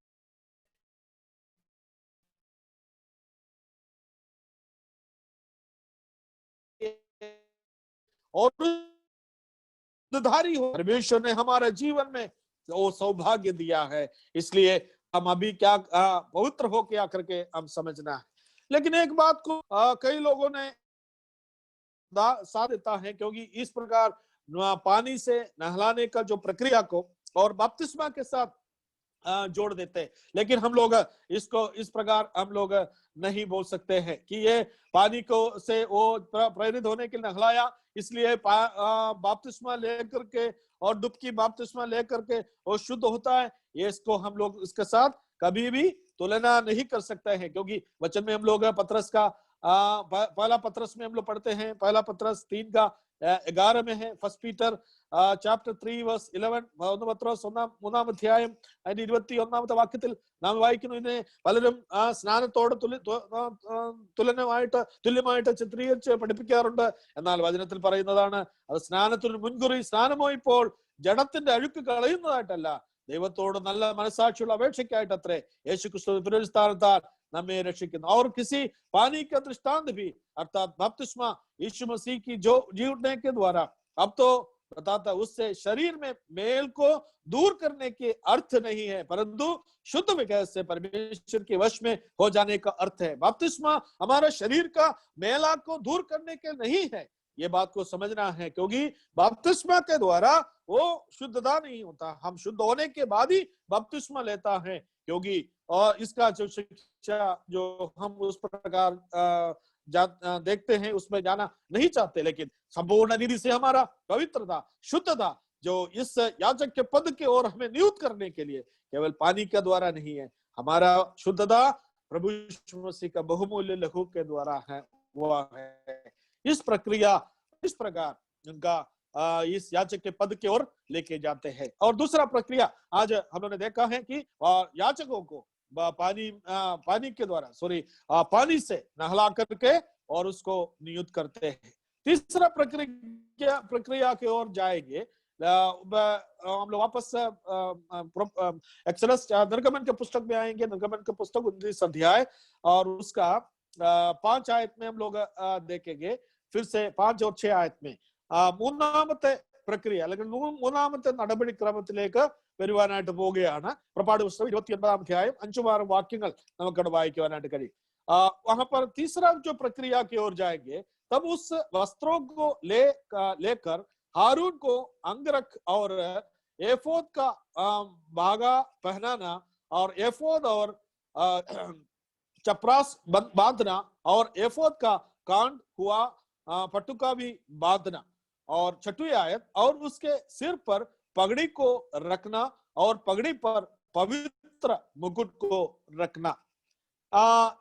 और हो, परमेश्वर ने हमारे जीवन में वो सौभाग्य दिया है। इसलिए हम अभी क्या पवित्र हो क्या करके हम समझना है। लेकिन एक बात को कई लोगों ने साथ देता है, क्योंकि इस प्रकार पानी से नहलाने का जो प्रक्रिया को और बपतिस्मा के साथ जोड़ देते हैं। लेकिन हम लोग इसको इस प्रकार हम लोग नहीं बोल सकते हैं कि ये पानी को से वो प्रेरित होने के लिए नहलाया, इसलिए बपतिस्मा लेकर के और डुबकी बपतिस्मा लेकर के वो शुद्ध होता है। ये इसको हम लोग इसके साथ कभी भी तुलना नहीं कर सकते हैं, क्योंकि वचन में हम लोग पतरस का पहला पतरस में हम लोग पढ़ते हैं, पहला पतरस 3:11 में है, फर्स्ट पीटर chapter 3:11, പത്രോസ് മൂന്നാം അധ്യായം അതിന്റെ 21-ാമത്തെ വാക്യത്തിൽ നാം വായിക്കുന്നു, ഇതിനെ പലരും സ്നാനത്തോട് തുല്യമായിട്ട് ചിത്രീകരിച്ച് പഠിപ്പിക്കാറുണ്ട്. എന്നാൽ വചനത്തിൽ പറയുന്നതാണ് അത് സ്നാനത്തിന് മുൻകുറി സ്നാനമോ ഇപ്പോൾ ജഡത്തിന്റെ അഴുക്ക് കളയുന്നതായിട്ടല്ല, ദൈവത്തോട് നല്ല മനസാക്ഷിയുള്ള അപേക്ഷയ്ക്കായിട്ട് അത്രേ യേശു ക്രിസ്തു പുനരുത്ഥാനത്താൽ നമ്മെ रक्षिക്കുന്നു। और किसी पानी का दृष्टांत भी अर्थात बपतिस्मा यीशु मसीह की जो जीवने के द्वारा अब तो बताता उससे शरीर में मेल को दूर करने के अर्थ नहीं है, परंतु शुद्ध विकास से परमेश्वर के वश में हो जाने का अर्थ है। बपतिस्मा हमारा शरीर का मेला को दूर करने के नहीं है, ये बात को समझना है, क्योंकि बपतिस्मा के द्वारा वो शुद्धता नहीं होता, हम शुद्ध होने के बाद ही बपतिस्मा लेता है। क्योंकि और इसका जो शिक्षा जो हम उस प्रकार देखते हैं उसमें जाना नहीं चाहते, लेकिन संपूर्ण रीति से हमारा पवित्रता शुद्धता जो इस याजक के पद के ओर हमें नियुक्त करने के लिए केवल पानी के द्वारा नहीं है, हमारा शुद्धता प्रभु यीशु मसीह का बहुमूल्य लहू के द्वारा है। हुआ है। इस प्रकार उनका इस याचक के पद की ओर लेके जाते हैं। और दूसरा प्रक्रिया आज हम लोगों ने देखा है कि याचकों को पानी के द्वारा पानी से नहला करके और उसको नियुक्त करते हैं। तीसरा प्रक्रिया की ओर जाएंगे। हम लोग वापस एक्सोडस निर्गमन के पुस्तक में आएंगे। निर्गमन के पुस्तक 19 अध्याय और उसका 5 आयत में हम लोग देखेंगे। फिर से 5 और 6 आयत में മൂന്നാമത്തെ പ്രക്രിയ അല്ലെങ്കിൽ മൂന്നാമത്തെ നടപടിക്രമത്തിലേക്ക് വരുവാനായിട്ട് പോവുകയാണ്। പുറപ്പാട് പുസ്തകം 29 അധ്യായം 5-6 വാക്യങ്ങൾ നമുക്കവിടെ വായിക്കുവാനായിട്ട് കഴിയും। वहां पर तीसरा जो प्रक्रिया की ओर जाएंगे, तब उस वस्त्रों को लेकर हारून को अंगरख और एफोद का धागा पहनाना और एफोद और चपरास बांधना और एफोद का कांड हुआ पटुका भी बांधना। और 6वीं आयत, और उसके सिर पर पगड़ी को रखना और पगड़ी पर पवित्र मुकुट को रखना।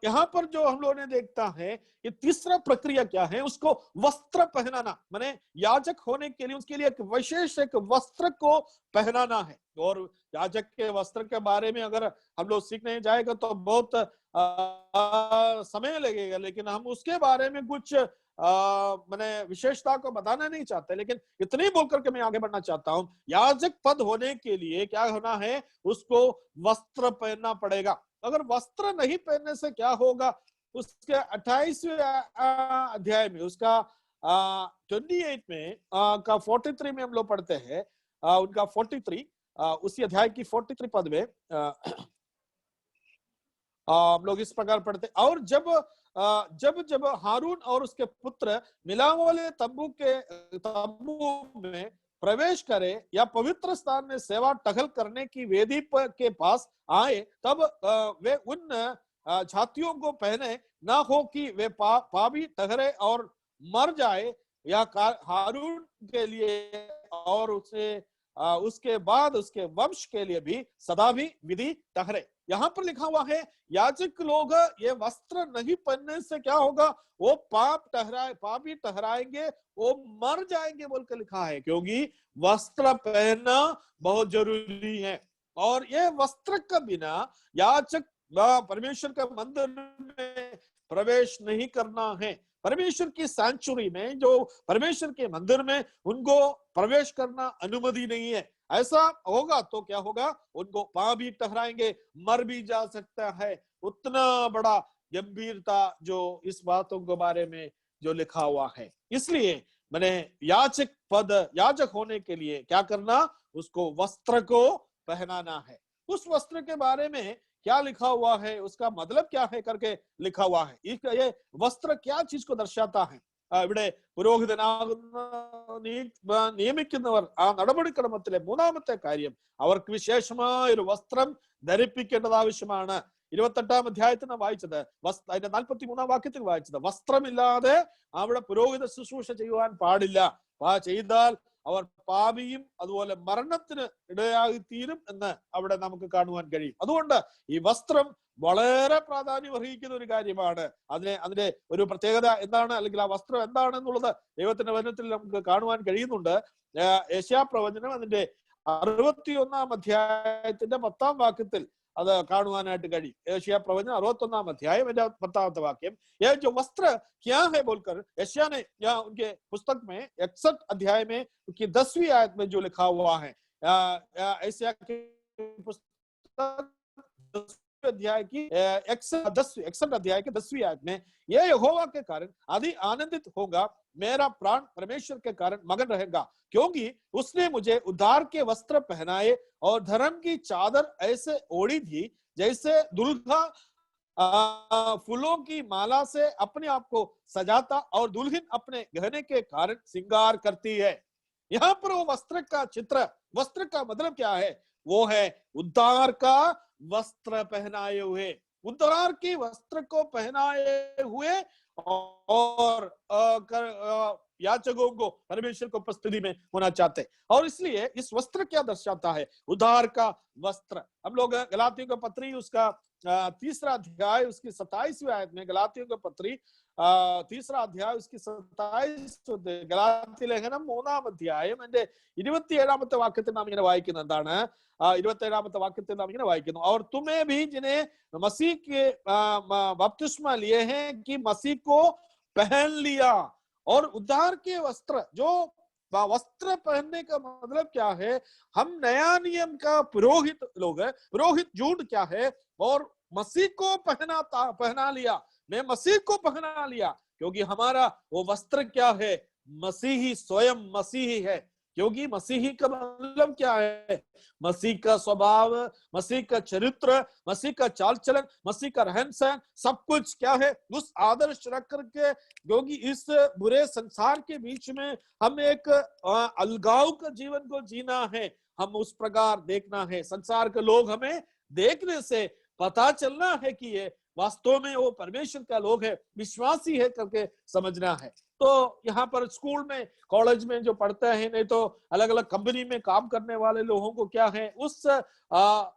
यहाँ पर जो हम लोगों ने देखता है कि तीसरा प्रक्रिया क्या है, उसको वस्त्र पहनाना, माने याजक होने के लिए उसके लिए एक विशेष एक वस्त्र को पहनाना है। और याजक के वस्त्र के बारे में अगर हम लोग सीखने जाएगा तो बहुत समय लगेगा, लेकिन हम उसके बारे में कुछ मैंने विशेषता को बताना नहीं चाहते, लेकिन इतनी बोलकर के मैं आगे बढ़ना चाहता हूं। याजक पद होने के लिए क्या होना है, उसको वस्त्र पहनना पड़ेगा। अगर वस्त्र नहीं पहनने से क्या होगा, उसके 28वें अध्याय में उसका 28 में का 43 में हम लोग पढ़ते हैं। उनका 43 उसी अध्याय की 43 पद में हम लोग इस प्रकार पढ़ते, और जब हारून और उसके पुत्र मिलाप वाले तंबू में प्रवेश करे या पवित्र स्थान में सेवा टहल करने की वेदी के पास आए, तब वे उन छातियों को पहने ना हो कि वे पापी ठहरे और मर जाए, या हारून के लिए और उसके बाद उसके वंश के लिए भी सदा भी विधि ठहरे। यहाँ पर लिखा हुआ है याजक लोग ये वस्त्र नहीं पहनने से क्या होगा, वो पापी ठहराएंगे, वो मर जाएंगे बोलकर लिखा है, क्योंकि वस्त्र पहनना बहुत जरूरी है। और ये वस्त्र का बिना याजक परमेश्वर के मंदिर में प्रवेश नहीं करना है। परमेश्वर की सैंक्चुरी में, जो परमेश्वर के मंदिर में, उनको प्रवेश करना अनुमति नहीं है। ऐसा होगा तो क्या होगा, उनको पापी ठहराएंगे, मर भी जा सकता है। उतना बड़ा गंभीरता जो इस बातों के बारे में जो लिखा हुआ है। इसलिए मैंने याजक होने के लिए क्या करना, उसको वस्त्र को पहनाना है। उस वस्त्र के बारे में क्या लिखा हुआ है, उसका मतलब क्या है करके लिखा हुआ है। ये वस्त्र क्या चीज को दर्शाता है? ഇവിടെ നിയമിക്കുന്നവർ ആ നടപടിക്രമത്തിലെ മൂന്നാമത്തെ കാര്യം, അവർക്ക് വിശേഷമായ ഒരു വസ്ത്രം ധരിപ്പിക്കേണ്ടത് ആവശ്യമാണ്. 28-ാം അധ്യായത്തിൽ വായിച്ചത്, അതിന്റെ 43-ാം വാക്യത്തിൽ വായിച്ചത്, വസ്ത്രമില്ലാതെ അവിടെ പുരോഹിത ശുശ്രൂഷ ചെയ്യുവാൻ പാടില്ല. ചെയ്താൽ അവർ പാപിയും അതുപോലെ മരണത്തിന് ഇടയായി തീരും എന്ന് അവിടെ നമുക്ക് കാണുവാൻ കഴിയും. അതുകൊണ്ട് ഈ വസ്ത്രം വളരെ പ്രാധാന്യം അർഹിക്കുന്ന ഒരു കാര്യമാണ്. അതിന്റെ ഒരു പ്രത്യേകത എന്താണ്, അല്ലെങ്കിൽ ആ വസ്ത്രം എന്താണെന്നുള്ളത് ദൈവത്തിന്റെ വചനത്തിൽ നമുക്ക് കാണുവാൻ കഴിയുന്നുണ്ട്. യെശയ്യാ പ്രവചനം അതിന്റെ 61-ാം അധ്യായത്തിന്റെ 10-ാം വാക്യത്തിൽ അത് കാണുവാനായിട്ട് കഴിയും. യെശയ്യാ പ്രവചനം 61-ാം अध्याय 10-ാമത്തെ വാക്യം, ये जो वस्त्र क्या है बोलकर यशायाह ने यहाँ उनके पुस्तक में 61 अध्याय में उनकी 10वीं आयत में जो लिखा हुआ है, यशायाह की पुस्तक 10वें अध्याय की 61 अध्याय के 10वीं आयत में, ये यहोवा के कारण आदि आनंदित होगा, मेरा प्राण परमेश्वर के कारण मगन रहेगा, क्योंकि उसने मुझे उद्धार के वस्त्र पहनाए और धर्म की चादर ऐसे ओढ़ी थी जैसे दुल्हा फूलों की माला से अपने आप को सजाता और दुल्हन अपने गहने के कारण श्रृंगार करती है। यहाँ पर वो वस्त्र का चित्र, वस्त्र का मतलब क्या है, वो है उद्धार का वस्त्र पहनाए हुए, उद्धार की वस्त्र को पहनाए हुए और याचकों को परमेश्वर को उपस्थिति में होना चाहते। और इसलिए इस वस्त्र क्या दर्शाता है, उद्धार का वस्त्र। हम लोग गलातियों का पत्री उसका 3रा अध्याय उसकी 27वीं आयत में, गलातियों का पत्री तीसरा अध्याय उसकी 27 ഗലാത്യ ലേഖനം 3-ാം അധ്യായം അതിന്റെ 27-ാമത്തെ വാക്യത്തിൽ നാം ഇങ്ങനെ വായിക്കുന്നത് എന്താണ്? 27-ാമത്തെ വാക്യത്തിൽ നാം ഇങ്ങനെ വായിക്കുന്നു, और तुम्हें भी जिन्हें मसीह के बपतिस्मा लिए हैं कि मसीह को पहन लिया। और उद्धार के वस्त्र, जो वस्त्र पहनने का मतलब क्या है? हम नया नियम का पुरोहित लोग है। पुरोहित झूठ क्या है? और मसीह को पहना लिया। मैं मसीह को पहना लिया, क्योंकि हमारा वो वस्त्र क्या है? मसीही, स्वयं मसीही है। क्योंकि मसीही का मतलब क्या है? मसीह का स्वभाव, मसीह का चरित्र, मसीह का चाल चलन, मसीह का रहन सहन, सब कुछ क्या है? उस आदर्श रख करके, क्योंकि इस बुरे संसार के बीच में हम एक अलगाव का जीवन को जीना है, हम उस प्रकार देखना है। संसार के लोग हमें देखने से पता चलना है कि ये वास्तव में वो परमेश्वर का लोग है, विश्वासी है करके समझना है। तो यहाँ पर स्कूल में, कॉलेज में जो पढ़ते हैं, नहीं तो अलग अलग कंपनी में काम करने वाले लोगों को क्या है? उस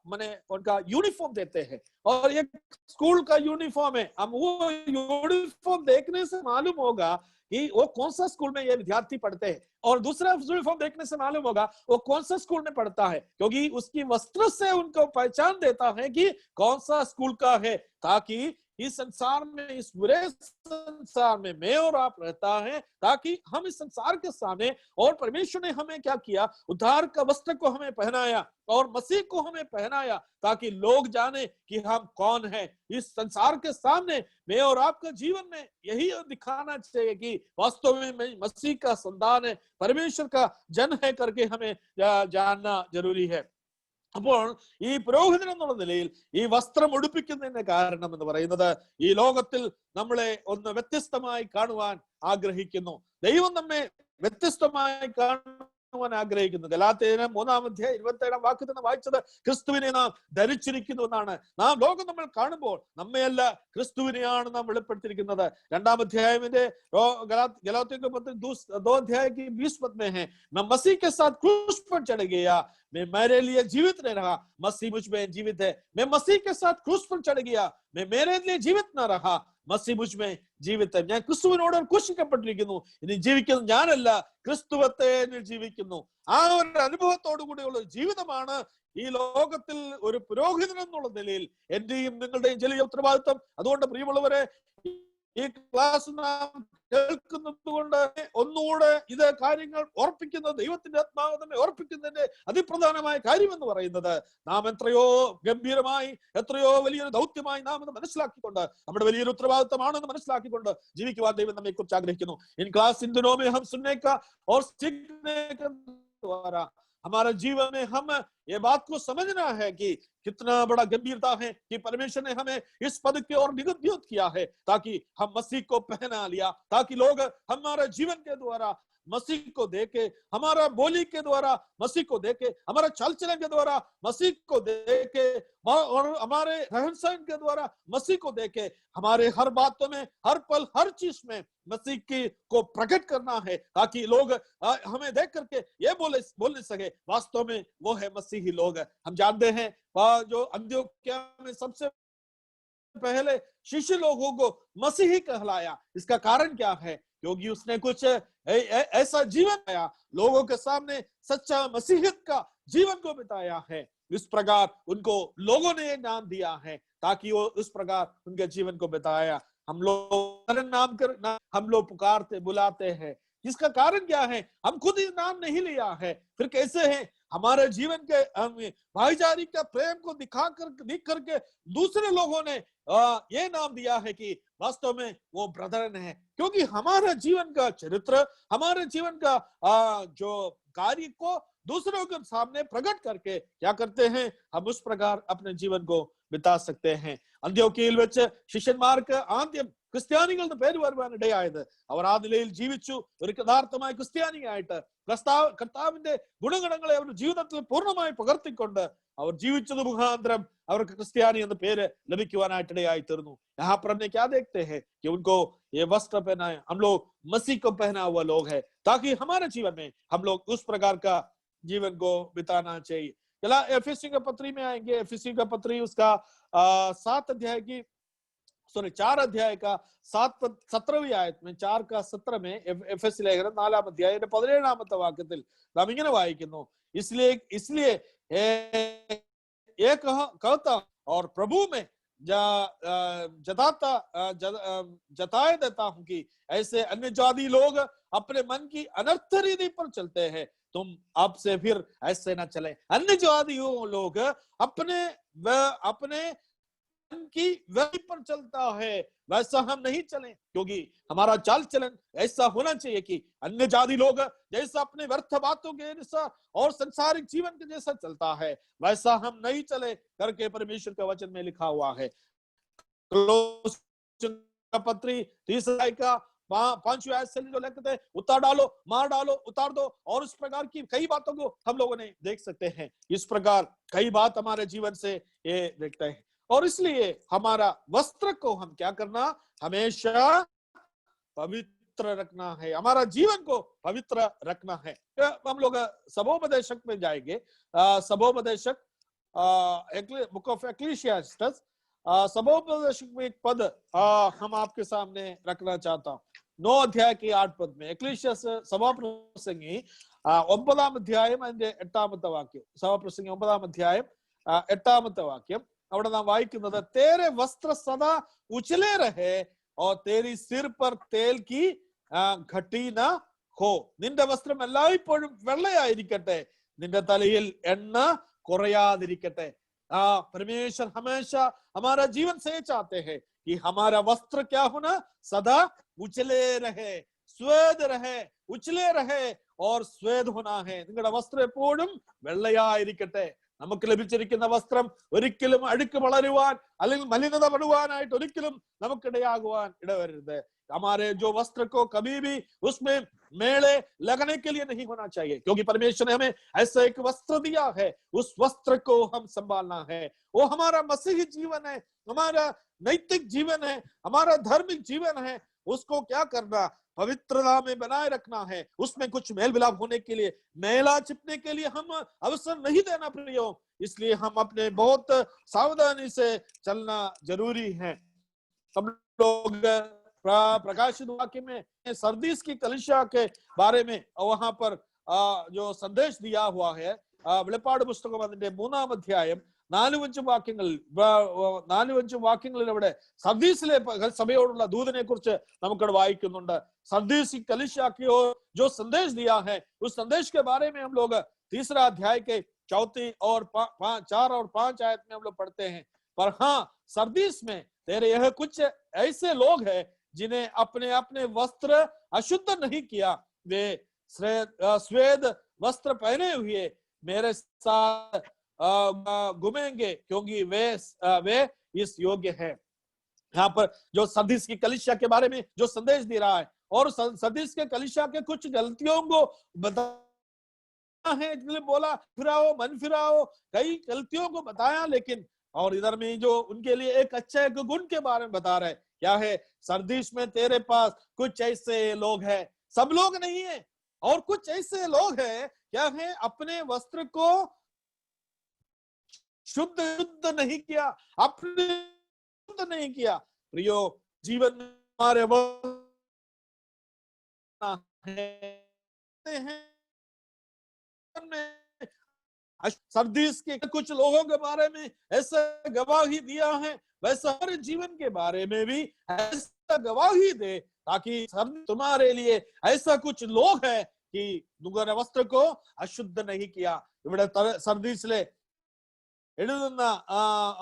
माने उनका यूनिफॉर्म देते हैं, और ये स्कूल का यूनिफॉर्म है। हम वो यूनिफॉर्म देखने से मालूम होगा कि वो कौन सा स्कूल में ये विद्यार्थी पढ़ते हैं, और दूसरा यूनिफॉर्म देखने से मालूम होगा वो कौन सा स्कूल में पढ़ता है, क्योंकि उसकी वस्त्र से उनको पहचान देता है कि कौन सा स्कूल का है। ताकि इस संसार में, इस बुरे संसार में मैं और आप रहता है, ताकि हम इस संसार के सामने, और परमेश्वर ने हमें क्या किया? उद्धार का वस्त्र को हमें पहनाया और मसीह को हमें पहनाया, ताकि लोग जाने कि हम कौन है। इस संसार के सामने मैं और आपका जीवन में यही दिखाना चाहिए कि वास्तव में मैं मसीह का संतान है, परमेश्वर का जन है करके हमें जानना जरूरी है। അപ്പോൾ ഈ പുരോഹിതൻ എന്നുള്ള നിലയിൽ ഈ വസ്ത്രം ഉടുപ്പിക്കുന്നതിന്റെ കാരണം എന്ന് പറയുന്നത്, ഈ ലോകത്തിൽ നമ്മളെ ഒന്ന് വ്യത്യസ്തമായി കാണുവാൻ ആഗ്രഹിക്കുന്നു. ദൈവം നമ്മെ വ്യത്യസ്തമായി കാണുവാൻ ആഗ്രഹിക്കുന്നു. ഗലാത്യലേഖനം 3-ാം അധ്യായം 27-ാം വാക്യത്തിൽ നിന്ന് വായിച്ചത്, ക്രിസ്തുവിനെ നാം ധരിച്ചിരിക്കുന്നു എന്നാണ്. നാം ലോകം നമ്മൾ കാണുമ്പോൾ നമ്മയല്ല, ക്രിസ്തുവിനെയാണ് നാം വെളിപ്പെടുത്തിയിരിക്കുന്നത്. 2-ാം അധ്യായത്തിന്റെ गलातियों के पत्र 2 अध्याय की 20 पद में है, मैं मसीह के साथ क्रूस पर चढ़ गया, मैं मेरे लिए जीवित नहीं रहा, मसीह मुझ में जीवित है। मैं मसीह के साथ क्रूस पर चढ़ गया, मैं मेरे लिए जीवित न रहा, मसीह मुझ में जीवित है। ഞാൻ ക്രിസ്തുവിനോട് ക്രൂശിക്കപ്പെട്ടിരിക്കുന്നു, ഇനി ജീവിക്കുന്നത് ഞാനല്ല, ക്രിസ്തുവത്തെ എന്നിൽ ജീവിക്കുന്നു. ആ ഒരു അനുഭവത്തോടു കൂടിയുള്ള ജീവിതമാണ് ഈ ലോകത്തിൽ ഒരു പുരോഹിതൻ എന്നുള്ള നിലയിൽ എന്റെയും നിങ്ങളുടെയും ചെറിയ ഉത്തരവാദിത്വം. അതുകൊണ്ട് പ്രിയമുള്ളവരെ, ഈ ക്ലാസ് നാം കേൾക്കുന്നത് കൊണ്ട് ഒന്നുകൂടെ ഇത് കാര്യങ്ങൾ ഓർപ്പിക്കുന്ന, ദൈവത്തിന്റെ ആത്മാവ് നമ്മെ ഓർപ്പിക്കുന്നതിന്റെ അതിപ്രധാനമായ കാര്യം എന്ന് പറയുന്നത്, നാം എത്രയോ ഗംഭീരമായി, എത്രയോ വലിയൊരു ദൗത്യമായി നാം ഇത് മനസ്സിലാക്കിക്കൊണ്ട്, നമ്മുടെ വലിയൊരു ഉത്തരവാദിത്തമാണെന്ന് മനസ്സിലാക്കിക്കൊണ്ട് ജീവിക്കുവാൻ ദൈവം നമ്മെ കുറിച്ച് ആഗ്രഹിക്കുന്നു. इन क्लास इन दिनों में हम सुनने का और सीखने के द्वारा हमारे जीवन में हम ये बात को समझना है कि कितना बड़ा गंभीरता है कि परमेश्वर ने हमें इस पद की ओर नियुक्त किया है, ताकि हम मसीह को पहना लिया, ताकि लोग हमारे जीवन के द्वारा मसीह को देखे, हमारा बोली के द्वारा मसीह को देखे, हमारा चाल चलन के द्वारा मसीह को देखे, और हमारे रहन सहन के द्वारा मसीह को देखे। हमारे हर बातों में, हर पल, हर चीज में मसीह की को प्रकट करना है, ताकि लोग हमें देख करके ये बोलने सके वास्तव में वो है मसीही लोग। हम जानते हैं जो अंत्योक्या में सबसे पहले शिष्य लोगों को मसीही कहलाया, इसका कारण क्या है? क्योंकि उसने कुछ ऐसा जीवन पाया, लोगों के सामने सच्चा मसीहियत का जीवन को बिताया है। इस प्रकार उनको लोगों ने नाम दिया है, ताकि वो इस प्रकार उनके जीवन को बिताया। हम लोग नाम कर हम लोग पुकारते बुलाते हैं, इसका कारण क्या है? हम खुद ही नाम नहीं लिया है, फिर कैसे है? हमारे जीवन के भाईचारे का प्रेम को दिख करके दूसरे लोगों ने ये नाम दिया है कि वास्तव में वो ब्रदरन है। क्योंकि हमारा जीवन का चरित्र, हमारे जीवन का जो कार्य को दूसरों के सामने प्रकट करके क्या करते हैं? हम उस प्रकार अपने जीवन को बिता सकते हैं. അന്ത്യോക്യയിൽ വെച്ച് ശിഷ്യന്മാർക്ക് ആദ്യം ക്രിസ്ത്യാനികളുടെ പേര് വരുവാനിടയായത് അവർ ആ നിലയിൽ ജീവിച്ചു. ഒരു യഥാർത്ഥമായ ക്രിസ്ത്യാനിയായിട്ട് കർത്താവിന്റെ ഗുണഗണങ്ങളെ അവരുടെ ജീവിതത്തിൽ പൂർണ്ണമായി പകർത്തിക്കൊണ്ട് അവർ ജീവിച്ചത് മുഖാന്തരം അവർക്ക് ക്രിസ്ത്യാനി എന്ന പേര് ലഭിക്കുവാനായിട്ടിടയായി തീർന്നു. यहाँ पर हमने क्या देखते हैं कि उनको ये वस्त्र पहना है, हम लोग मसीह को पहना हुआ लोग हैं, ताकि हमारे जीवन में हम लोग उस प्रकार का जीवन को बिताना चाहिए. चला एफएससी का पत्री में आएंगे. एफएससी का पत्री उसका 7 अध्याय की 4 अध्याय का 17वीं आयत में 4 का 17 में एफएस लेഖനം 4 अध्याय 17ാമത്തെ വാക്യത്തിൽ നാം ഇങ്ങനെ വായിക്കുന്നു, इसलिए इसलिए एक कहता और प्रभु में जताए देता हूं कि ऐसे अन्य जाति लोग अपने मन की अनर्थ रीति पर चलते हैं, तुम अब से फिर ऐसे न चले। अन्य जातियों लोग अपने की वही पर चलता है, वैसा हम नहीं चलें, क्योंकि हमारा चाल चलन ऐसा होना चाहिए कि अन्य जाति लोग जैसा अपने व्यर्थ बातों के जैसा और संसारिक जीवन के जैसा चलता है, वैसा हम नहीं चले करके परमेश्वर के वचन में लिखा हुआ है। पत्री 3 का 5वीं आयत से जो लिखते हैं, उतार डालो, मार डालो, उतार दो, और इस प्रकार की कई बातों को हम लोगों ने देख सकते हैं। इस प्रकार कई बात हमारे जीवन से ये देखते हैं, और इसलिए हमारा वस्त्र को हम क्या करना, हमेशा पवित्र रखना है, हमारा जीवन को पवित्र रखना है। हम लोग सबोपदेशक में जाएंगे। सबोपदेशक बुक ऑफ एक्लीसियास्टिस, सबोपदेशक में एक पद हम आपके सामने रखना चाहता हूं। 9 अध्याय की 8 पद में एक्लीसियास സഭാപ്രസംഗി 9ാം അധ്യായം അതിന്റെ 8ാമത്തെ വാക്യം, സഭാപ്രസംഗി 9ാം അധ്യായം 8ാമത്തെ വാക്യം, അവിടെ നാം വായിക്കുന്നത്, तेरे वस्त्र सदा उछले रहे और तेरी सिर पर तेल की घटी न हो। നിന്റെ വസ്ത്രം എല്ലായ്പ്പോഴും വെള്ളയായിരിക്കട്ടെ, നിന്റെ തലയിൽ എണ്ണ കുറയാതിരിക്കട്ടെ। परमेश्वर हमेशा हमारा जीवन से चाहते हैं कि हमारा वस्त्र क्या होना, सदा उछले रहे, स्वेद रहे, उछले रहे और स्वेद होना है। നിങ്ങളുടെ വസ്ത്രം എപ്പോഴും വെള്ളയായിരിക്കട്ടെ। നമുക്ക് ലഭിച്ചിരിക്കുന്ന വസ്ത്രം ഒരിക്കലും അഴുക്ക് വളരുവാൻ അല്ലെങ്കിൽ മലിനത പെടുവാനായിട്ട് ഒരിക്കലും നമുക്കിടയാകുവാൻ ഇടവരരുത്। हमारे जो वस्त्र को कभी भी उसमें मेले लगने के लिए नहीं होना चाहिए, क्योंकि परमेश्वर ने हमें ऐसा एक वस्त्र दिया है, उस वस्त्र को हम संभालना है। वो हमारा मसीही जीवन है, हमारा नैतिक जीवन है, हमारा धार्मिक जीवन है। उसको क्या करना, पवित्रता में बनाए रखना है। उसमें कुछ मेल मिलाप होने के लिए, मेला छिपने के लिए हम अवसर नहीं देना प्रियो। इसलिए हम अपने बहुत सावधानी से चलना जरूरी है। हम लोग प्रकाशित वाक्य में सरदीस की कलीसिया के बारे में वहां पर जो संदेश दिया हुआ है, വെളിപ്പാട് പുസ്തകം അതിന്റെ 3ാം അധ്യായം 4-5 വാക്യങ്ങളിൽ ഇവിടെ സർദീസിലെ സഭയോടുള്ള ദൂതനെ കുറിച്ച് നമുക്കവിടെ വായിക്കുന്നുണ്ട്। സർദീസ് की कलीसिया की ओर जो संदेश दिया है, उस संदेश के बारे में हम लोग 3रा अध्याय के 4 और 5 आयत में हम लोग पढ़ते हैं। पर हाँ, सरदीस में तेरे यह कुछ ऐसे लोग हैं जिन्हें अपने अपने वस्त्र अशुद्ध नहीं किया, वे श्वेत वस्त्र पहने हुए मेरे साथ घूमेंगे, क्योंकि वे इस योग्य है। यहाँ पर जो सरदीस की कलीसिया के बारे में जो संदेश दे रहा है, और सरदीस के कलीसिया के कुछ गलतियों को बताया है, इसलिए बोला फिराओ, मन फिराओ, कई गलतियों को बताया, लेकिन और इधर में जो उनके लिए एक अच्छा एक गुण के बारे में बता रहे, क्या है, सरदीस में तेरे पास कुछ ऐसे लोग हैं, सब लोग नहीं है, और कुछ ऐसे लोग हैं, क्या है, अपने वस्त्र को शुद्ध नहीं किया, अपने शुद्ध नहीं किया। प्रियो, जीवन में हमारे सरदीस के कुछ लोगों के बारे में ऐसा गवाही दिया है, वैसा हर जीवन के बारे में भी ऐसा गवाही दे, ताकि तुम्हारे लिए ऐसा कुछ लोग हैं कि तुम्हारे वस्त्र को अशुद्ध नहीं किया। ഇവിടെ സർദീസിലെ എഴുതുന്ന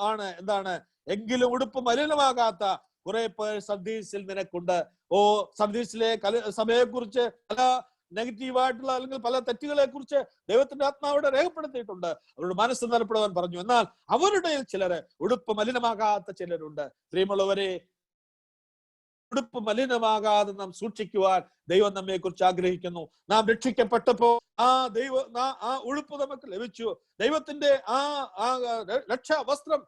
ആണ് എന്താണ്, എങ്കിലും ഉടുപ്പ് മലിനമാകാത്ത കുറെ പേർ സർദീസിൽ നിനക്കുണ്ട്. ഓ, സർദീസിലെ സഭയെ കുറിച്ച് പല നെഗറ്റീവായിട്ടുള്ള അല്ലെങ്കിൽ പല തെറ്റുകളെ കുറിച്ച് ദൈവത്തിന്റെ ആത്മാവിടെ രേഖപ്പെടുത്തിയിട്ടുണ്ട്. അവരുടെ മനസ്സ് നിലപ്പെടുവാൻ പറഞ്ഞു. എന്നാൽ അവരുടെ ചിലര് ഉടുപ്പ് മലിനമാകാത്ത ചിലരുണ്ട്. പ്രിയമുള്ളവരെ, ഉടുപ്പ് മലിനമാകാതെ നാം സൂക്ഷിക്കുവാൻ ദൈവം നമ്മെ കുറിച്ച് ആഗ്രഹിക്കുന്നു. നാം രക്ഷിക്കപ്പെട്ടപ്പോ ആ ഉടുപ്പ് നമുക്ക് ലഭിച്ചു. ദൈവത്തിന്റെ ആ രക്ഷാ വസ്ത്രം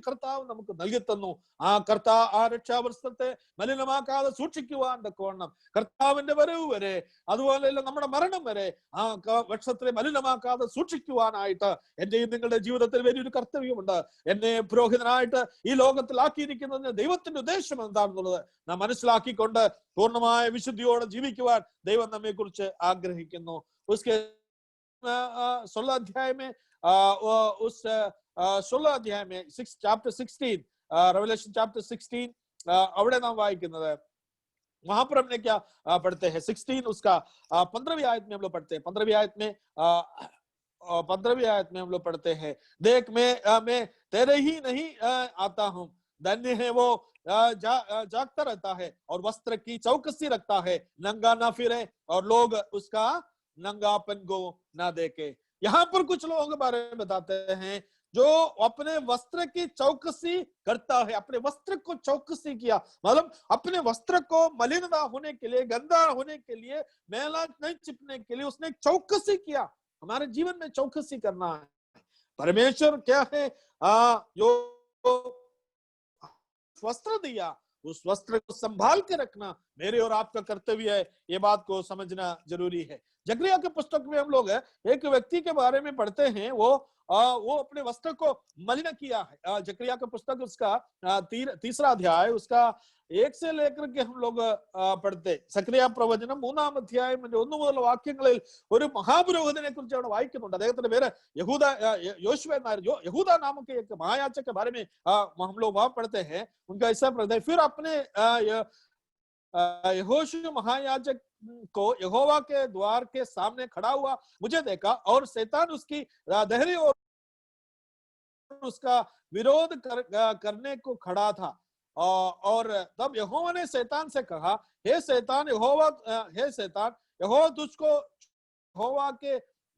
കർത്താവ് നമുക്ക് നൽകി തന്നു. ആ രക്ഷാവസ്ത്രത്തെ മലിനമാക്കാതെ സൂക്ഷിക്കുവാൻ തക്കവണ്ണം കർത്താവിന്റെ വരവ് വരെ, അതുപോലെ നമ്മുടെ മരണം വരെ ആ വസ്ത്രത്തെ മലിനമാക്കാതെ സൂക്ഷിക്കുവാനായിട്ട് എന്റെയും നിങ്ങളുടെ ജീവിതത്തിൽ വലിയൊരു കർത്തവ്യമുണ്ട്. എന്നെ പുരോഹിതനായിട്ട് ഈ ലോകത്തിലാക്കിയിരിക്കുന്നതിന് ദൈവത്തിന്റെ ഉദ്ദേശം എന്താണെന്നുള്ളത് നാം മനസ്സിലാക്കിക്കൊണ്ട് പൂർണ്ണമായ വിശുദ്ധിയോടെ ജീവിക്കുവാൻ ദൈവം നമ്മെ കുറിച്ച് ആഗ്രഹിക്കുന്നു. उसके 16 अध्याय में उस 16 अध्याय में chapter 16 Revelation chapter 16 അവിടെ നാം വായിക്കുന്നത്, वहां पर हमने क्या पढ़ते हैं 16 उसका 15वीं आयत में हम लोग पढ़ते हैं। 15वीं आयत में हम लोग पढ़ते हैं, देख मैं तेरे ही नहीं आता हूं, धन्य है वो जागता रहता है और वस्त्र की चौकसी रखता है, नंगा ना फिरे और लोग उसका नंगापन को ना देखे। यहाँ पर कुछ लोगों के बारे में बताते हैं जो अपने वस्त्र की चौकसी करता है। अपने वस्त्र को चौकसी किया मतलब अपने वस्त्र को मलिनता होने के लिए, गंदा होने के लिए, मैला नहीं चिपने के लिए उसने चौकसी किया। हमारे जीवन में चौकसी करना है। परमेश्वर क्या है, जो वस्त्र दिया उस वस्त्र को संभाल के रखना मेरे और आपका कर्तव्य है। ये बात को समझना जरूरी है। जकरिया के पुस्तक में हम लोग एक व्यक्ति के बारे में पढ़ते हैं, वो अपने वस्त्र को मलिन किया है। जकरिया का पुस्तक उसका 3रा अध्याय उसका 1 से लेकर के हम लोग പഠിത്തെ സക്രിയ പ്രവചനം 3-ാം അധ്യായം 1 മുതലുള്ള വാക്യങ്ങളിൽ ഒരു മഹാപുരോഹിതനെ കുറിച്ച് അവിടെ വായിക്കുന്നുണ്ട്. അദ്ദേഹത്തിന്റെ പേര് योशुआ എന്നായിരുന്നു. यहूदा नाम के एक महायाजक के बारे में हम लोग वहां पढ़ते हैं। उनका ऐसा पढ़ते हैं, फिर अपने यहोशू महायाजक को यहोवा के द्वार के सामने खड़ा हुआ मुझे देखा और शैतान उसकी दहरी और उसका विरोध करने को खड़ा था। और तब यहोवा ने शैतान से कहा, हे शैतान यहोवा तुझको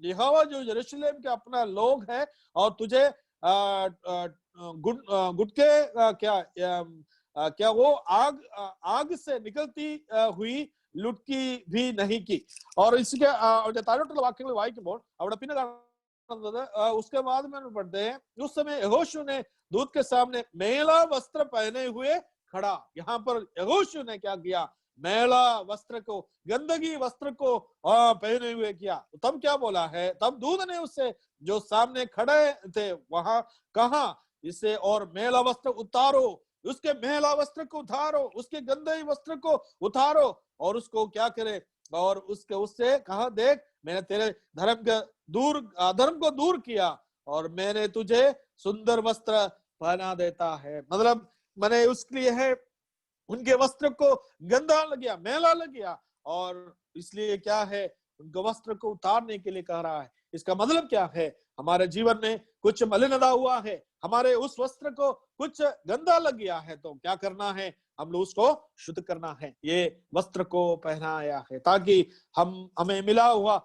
यहोवा जो यरूशलेम के अपना लोग है और तुझे गुटके क्या वो आग से निकलती हुई लुटकी भी नहीं की। और इसके താഴോട്ടുള്ള വാക്യങ്ങൾ വായിക്കുമ്പോൾ അവിടെ പിന്നെ കാണുന്നത്, उसके बाद में पढ़ते हैं, उस समय यहोशू ने दूत के सामने मैला वस्त्र पहने हुए खड़ा। यहाँ पर यहोशू ने क्या किया, मैला वस्त्र को, गंदगी वस्त्र को पहने हुए किया। तब क्या बोला है, तब दूत ने उससे जो सामने खड़े थे वहां कहा, इसे और मैला वस्त्र उतारो, उसके मैला वस्त्र को उतारो, उसके गंदे वस्त्र को उतारो और उसको क्या करे, और उससे कहा, देख मैंने तेरे अधर्म को दूर किया और मैंने तुझे सुंदर वस्त्र पहना देता है। मतलब मैंने उसके लिए है उनके वस्त्र को गंदा लग गया, मैला लग गया, और इसलिए क्या है उनके वस्त्र को उतारने के लिए कह रहा है। इसका मतलब क्या है, हमारे जीवन में कुछ मलिनता हुआ है, हमारे उस वस्त्र को कुछ गंदा लग गया है, तो क्या करना है, हम लोग उसको शुद्ध करना है। ये वस्त्र को पहनाया है ताकि हमें मिला हुआ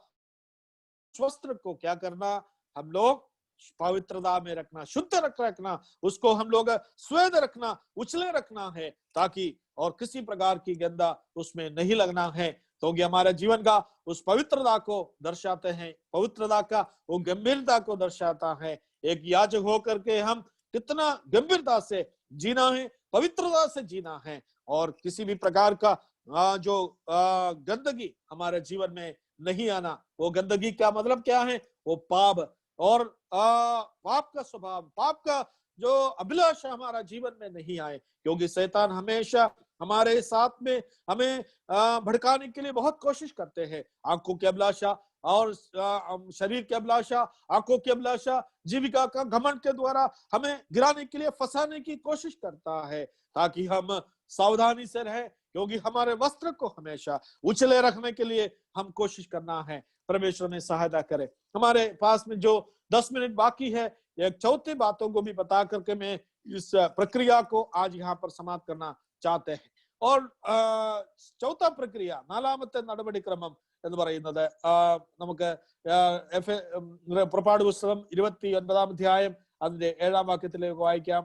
वस्त्र को क्या करना, हम लोग पवित्रता में रखना, शुद्ध रखना, उसको हम लोग स्वेद रखना, उछले रखना है, ताकि और किसी प्रकार की गंदा उसमें नहीं लगना है। तो ये हमारे जीवन का उस पवित्रता को दर्शाते हैं, पवित्रता का वो गंभीरता को दर्शाता है। एक याजक होकर के हम कितना गंभीरता से जीना है, पवित्रता से जीना है, और किसी भी प्रकार का जो गंदगी हमारे जीवन में नहीं आना। वो गंदगी का मतलब क्या है, वो पाप और पाप का स्वभाव, पाप का जो अभिलाषा हमारा जीवन में नहीं आए, क्योंकि शैतान हमेशा हमारे साथ में हमें भड़काने के लिए बहुत कोशिश करते हैं। आंखों की अभिलाषा और शरीर की अभिलाषा, आंखों की अभिलाषा, जीविका का घमंड के द्वारा हमें गिराने के लिए, फंसाने की कोशिश करता है, ताकि हम सावधानी से रहे, क्योंकि हमारे वस्त्र को हमेशा उछले रखने के लिए हम कोशिश करना है। परमेश्वर ने सहायता करे। हमारे पास में जो 10 मिनट बाकी है, एक चौथी बातों को भी बता करके मैं इस प्रक्रिया को आज यहाँ पर समाप्त करना चाहते हैं। और चौथा प्रक्रिया, നാലാമത്തെ നടപടിക്രമം എന്ന് പറയുന്നത്, നമുക്ക് പുറപ്പാട് പുസ്തകം 29-ാം അധ്യായം അതിന്റെ 7-ാം വാക്യത്തിലേക്ക് വായിക്കാം।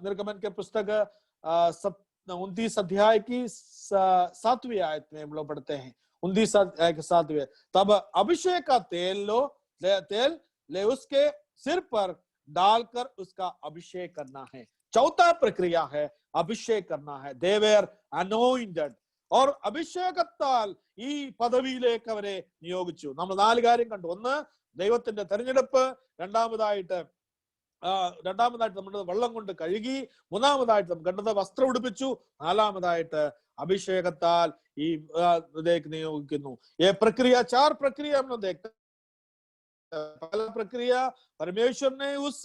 निर्गमन के पुस्तक 29 अध्याय की 7वीं आयत में हम लोग पढ़ते हैं। 29 अध्याय के 7वें, तब अभिषेक का तेल ले उसके सिर पर डालकर उसका अभिषेक करना है। चौथा प्रक्रिया है अभिषेक करना है। They were anointed. और അഭിഷേകത്താൽ ഈ പദവിയിലേക്ക് അവരെ നിയോഗിച്ചു. നമ്മൾ 4 കാര്യം കണ്ടു. ഒന്ന്, ദൈവത്തിന്റെ തെരഞ്ഞെടുപ്പ്. രണ്ടാമതായിട്ട് നമ്മുടെ വെള്ളം കൊണ്ട് കഴുകി. മൂന്നാമതായിട്ട് നമുക്ക് കണ്ടത് വസ്ത്രം ഉടുപ്പിച്ചു. നാലാമതായിട്ട് अभिषेकताल ഈ നിയോഗിക്കുന്നു. ये प्रक्रिया 4 प्रक्रिया हम लोग देखते हैं। पहला प्रक्रिया, परमेश्वर ने उस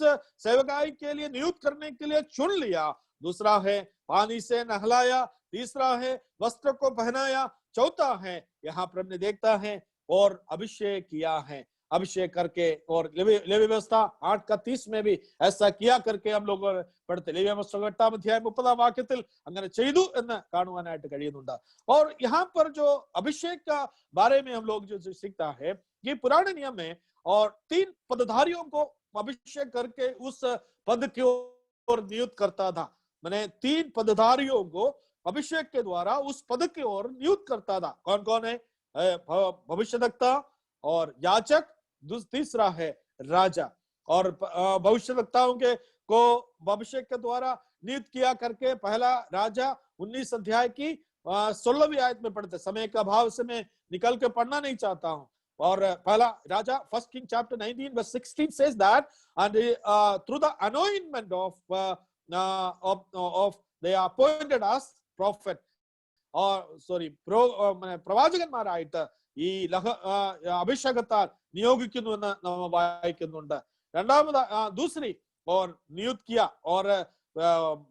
सेवकाई के लिए नियुक्त करने के लिए चुन लिया। दूसरा है पानी से नहलाया। तीसरा है वस्त्र को पहनाया। चौथा है यहाँ पर हमने देखता है और अभिषेक किया है। अभिषेक करके, और लेवी व्यवस्था 8:30 में भी ऐसा किया करके हम लोग पढ़ते. लेवी व्यवस्था 8-ാം അധ്യായം 30-ാം വാക്യത്തിൽ അങ്ങനെ ചെയ്തു എന്ന് കാണുവാനായിട്ട് കഴിയുന്നുണ്ട്. और यहाँ पर जो अभिषेक का बारे में हम लोग जो सीखता है, ये पुराने नियम में और 3 पदधारियों को अभिषेक करके उस पद की ओर नियुक्त करता था. मैंने 3 पदधारियों को अभिषेक के द्वारा उस पद की ओर नियुक्त करता था. कौन कौन है? भविष्यद्वक्ता और याचक. तीसरा है राजा. और भविष्यद्वक्ताओं के को अभिषेक के द्वारा नियुक्त किया करके पहला राजा 19 अध्याय की 16वीं आयत में पढ़ते. समय का अभाव से मैं निकल के पढ़ना नहीं चाहता हूं. और पहला राजा, 1 King chapter 19 verse 16 says that, and through the anointment of they appointed us prophet, or sorry, പ്രവാചകന്മാരായിട്ട് ഈ അഭിഷേകത്താൽ നിയോഗിക്കുന്നു എന്ന് നമ്മൾ വായിക്കുന്നുണ്ട്. രണ്ടാമത് दूसरी और नियुक्त किया, और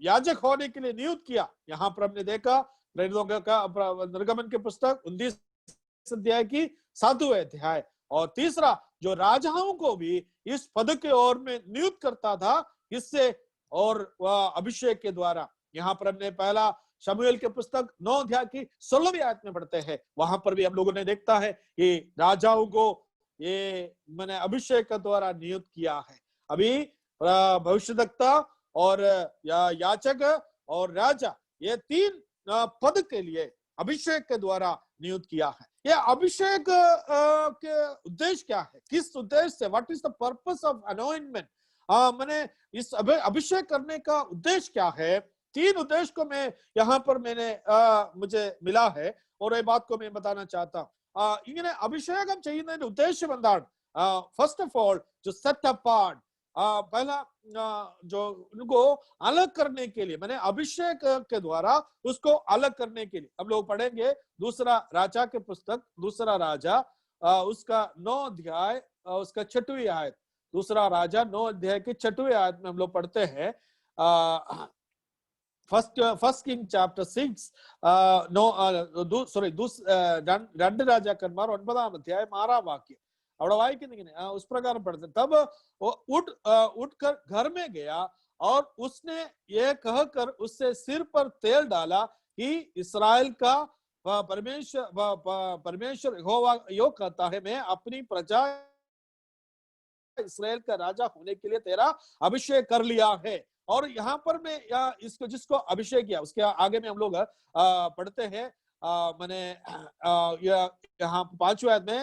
याजक होने के लिए नियुक्त किया. यहाँ पर हमने देखा निर्गमन के पुस्तक 19 अध्याय की 7वां अध्याय. और तीसरा, जो राजाओं को भी इस पद के ओर में नियुक्त करता था, इससे और अभिषेक के द्वारा. यहाँ पर हमने पहला शमूएल के पुस्तक 9 अध्याय की 16वीं आयत में पढ़ते हैं. वहां पर भी हम लोगों ने देखता है कि राजाओं को ये मैंने अभिषेक के द्वारा नियुक्त किया है. अभी भविष्यद्वक्ता और याचक और राजा, ये 3 पद के लिए अभिषेक के द्वारा नियुक्त किया है. ये अभिषेक के उद्देश्य क्या है? किस उद्देश्य से? What is the purpose of anointment? मैंने इस अभिषेक करने का उद्देश्य क्या है? 3 उद्देश्य को मैं यहाँ पर मुझे मिला है, और ये बात को मैं बताना चाहता हूँ. ഇങ്ങനെ അഭിഷേകം ചെയ്യുന്നതിന്റെ ഉദ്ദേശം എന്താണ്? फर्स्ट ऑफ ऑल, जो सेट अपार्ट, पहला जो उनको अलग करने के लिए, मैंने अभिषेक के द्वारा उसको अलग करने के लिए. हम लोग पढ़ेंगे दूसरा राजा के पुस्तक, दूसरा राजा उसका 9 अध्याय उसका 6वीं आयत. दूसरा राजा 9 अध्याय की 6वीं आयत में हम लोग पढ़ते हैं. First King chapter 6 രണ്ട് രാജാക്കന്മാർ 9-ാം അധ്യായം 6-ാം വാക്യം. അവിടെ വായിക്കുന്ന ഇങ്ങനെ, उस प्रकार पढ़ते. तब उठकर घर में गया और उसने ये कहकर उससे सिर पर तेल डाला कि इस्राएल का परमेश्वर यहोवा यो कहता है, मैं अपनी प्रजा इस्राएल का राजा होने के लिए तेरा अभिषेक कर लिया है. और यहाँ पर मैं इसको जिसको अभिषेक किया, उसके आगे में हम लोग पढ़ते हैं. मैंने यहाँ 5वें आयत में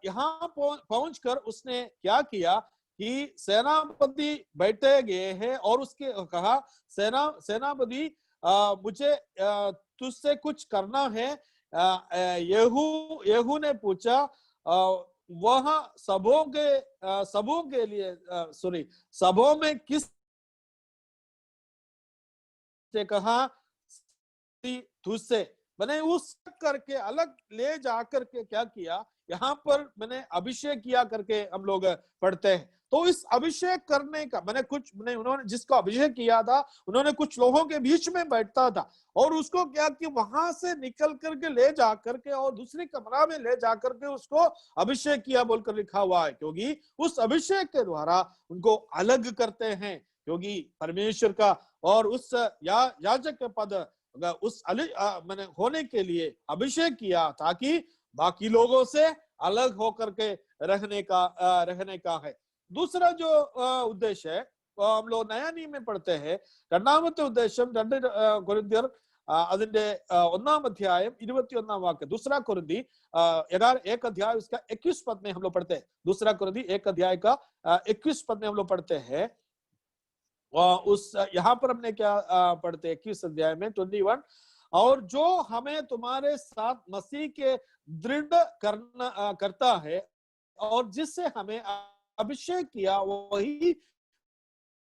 यहाँ पहुंचकर उसने क्या किया कि सेनापति बैठे गए हैं, और उसके कहा, सेनापति मुझे तुझसे कुछ करना है. यहू ने पूछा, वहां सबों के लिए सबों में किस से कहा तुझसे. मैंने उस करके अलग ले जाकर के क्या किया, यहाँ पर मैंने अभिषेक किया करके हम लोग पढ़ते हैं. तो इस अभिषेक करने का उन्होंने जिसको अभिषेक किया था, उन्होंने कुछ लोगों के बीच में बैठता था, और उसको क्या कि वहां से निकल करके ले जाकर के और दूसरी कमरा में ले जाकर के उसको अभिषेक किया बोलकर लिखा हुआ है. क्योंकि उस अभिषेक के द्वारा उनको अलग करते हैं, क्योंकि परमेश्वर का और उस याजक के पद उस मैंने होने के लिए अभिषेक किया, ताकि बाकी लोगों से अलग होकर के रहने का है. दूसरा जो उद्देश्य है, हम लोग नया नियम में पढ़ते हैं. രണ്ടാമത്തെ ഉദ്ദേശം 2 കൊരിന്ത്യർ അതിന്റെ 1 अध्याय 21 वाक्य, दूसरा कुरिन्ती 1 अध्याय उसका 21 पद में हम लोग पढ़ते हैं। दूसरा कुरिन्ती 1 अध्याय का 21 पद में हम लोग पढ़ते हैं। उस यहाँ पर हमने क्या पढ़ते हैं 21 अध्याय में 21, और जो हमें तुम्हारे साथ मसीह के दृढ़ करता है और जिससे हमें अभिषेक किया वही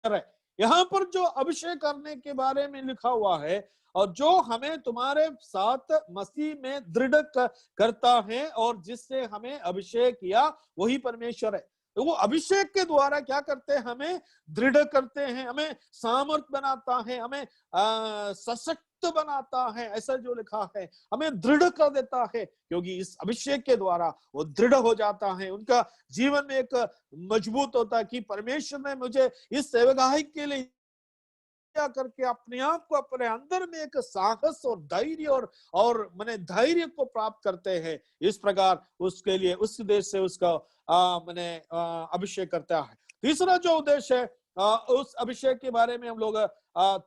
करे। यहाँ पर जो अभिषेक करने के बारे में लिखा हुआ है, और जो हमें तुम्हारे साथ मसीह में दृढ़ करता है और जिससे हमें अभिषेक किया वही परमेश्वर है। तो वो अभिषेक के द्वारा क्या करते हैं, हमें दृढ़ करते हैं, हमें सामर्थ बनाता है, हमें सशक्त बनाता है, ऐसा जो लिखा है, हमें दृढ़ कर देता है, क्योंकि इस अभिषेक के द्वारा वो दृढ़ हो जाता है, उनका जीवन में एक मजबूत होता है कि परमेश्वर ने मुझे इस सेवकाई के लिए करके अपने आप को अपने अंदर में एक साहस और धैर्य और मैंने धैर्य को प्राप्त करते हैं। इस प्रकार उसके लिए उस उद्देश्य से उसका मैंने अभिषेक करता है। तीसरा जो उद्देश्य है उस अभिषेक के बारे में हम लोग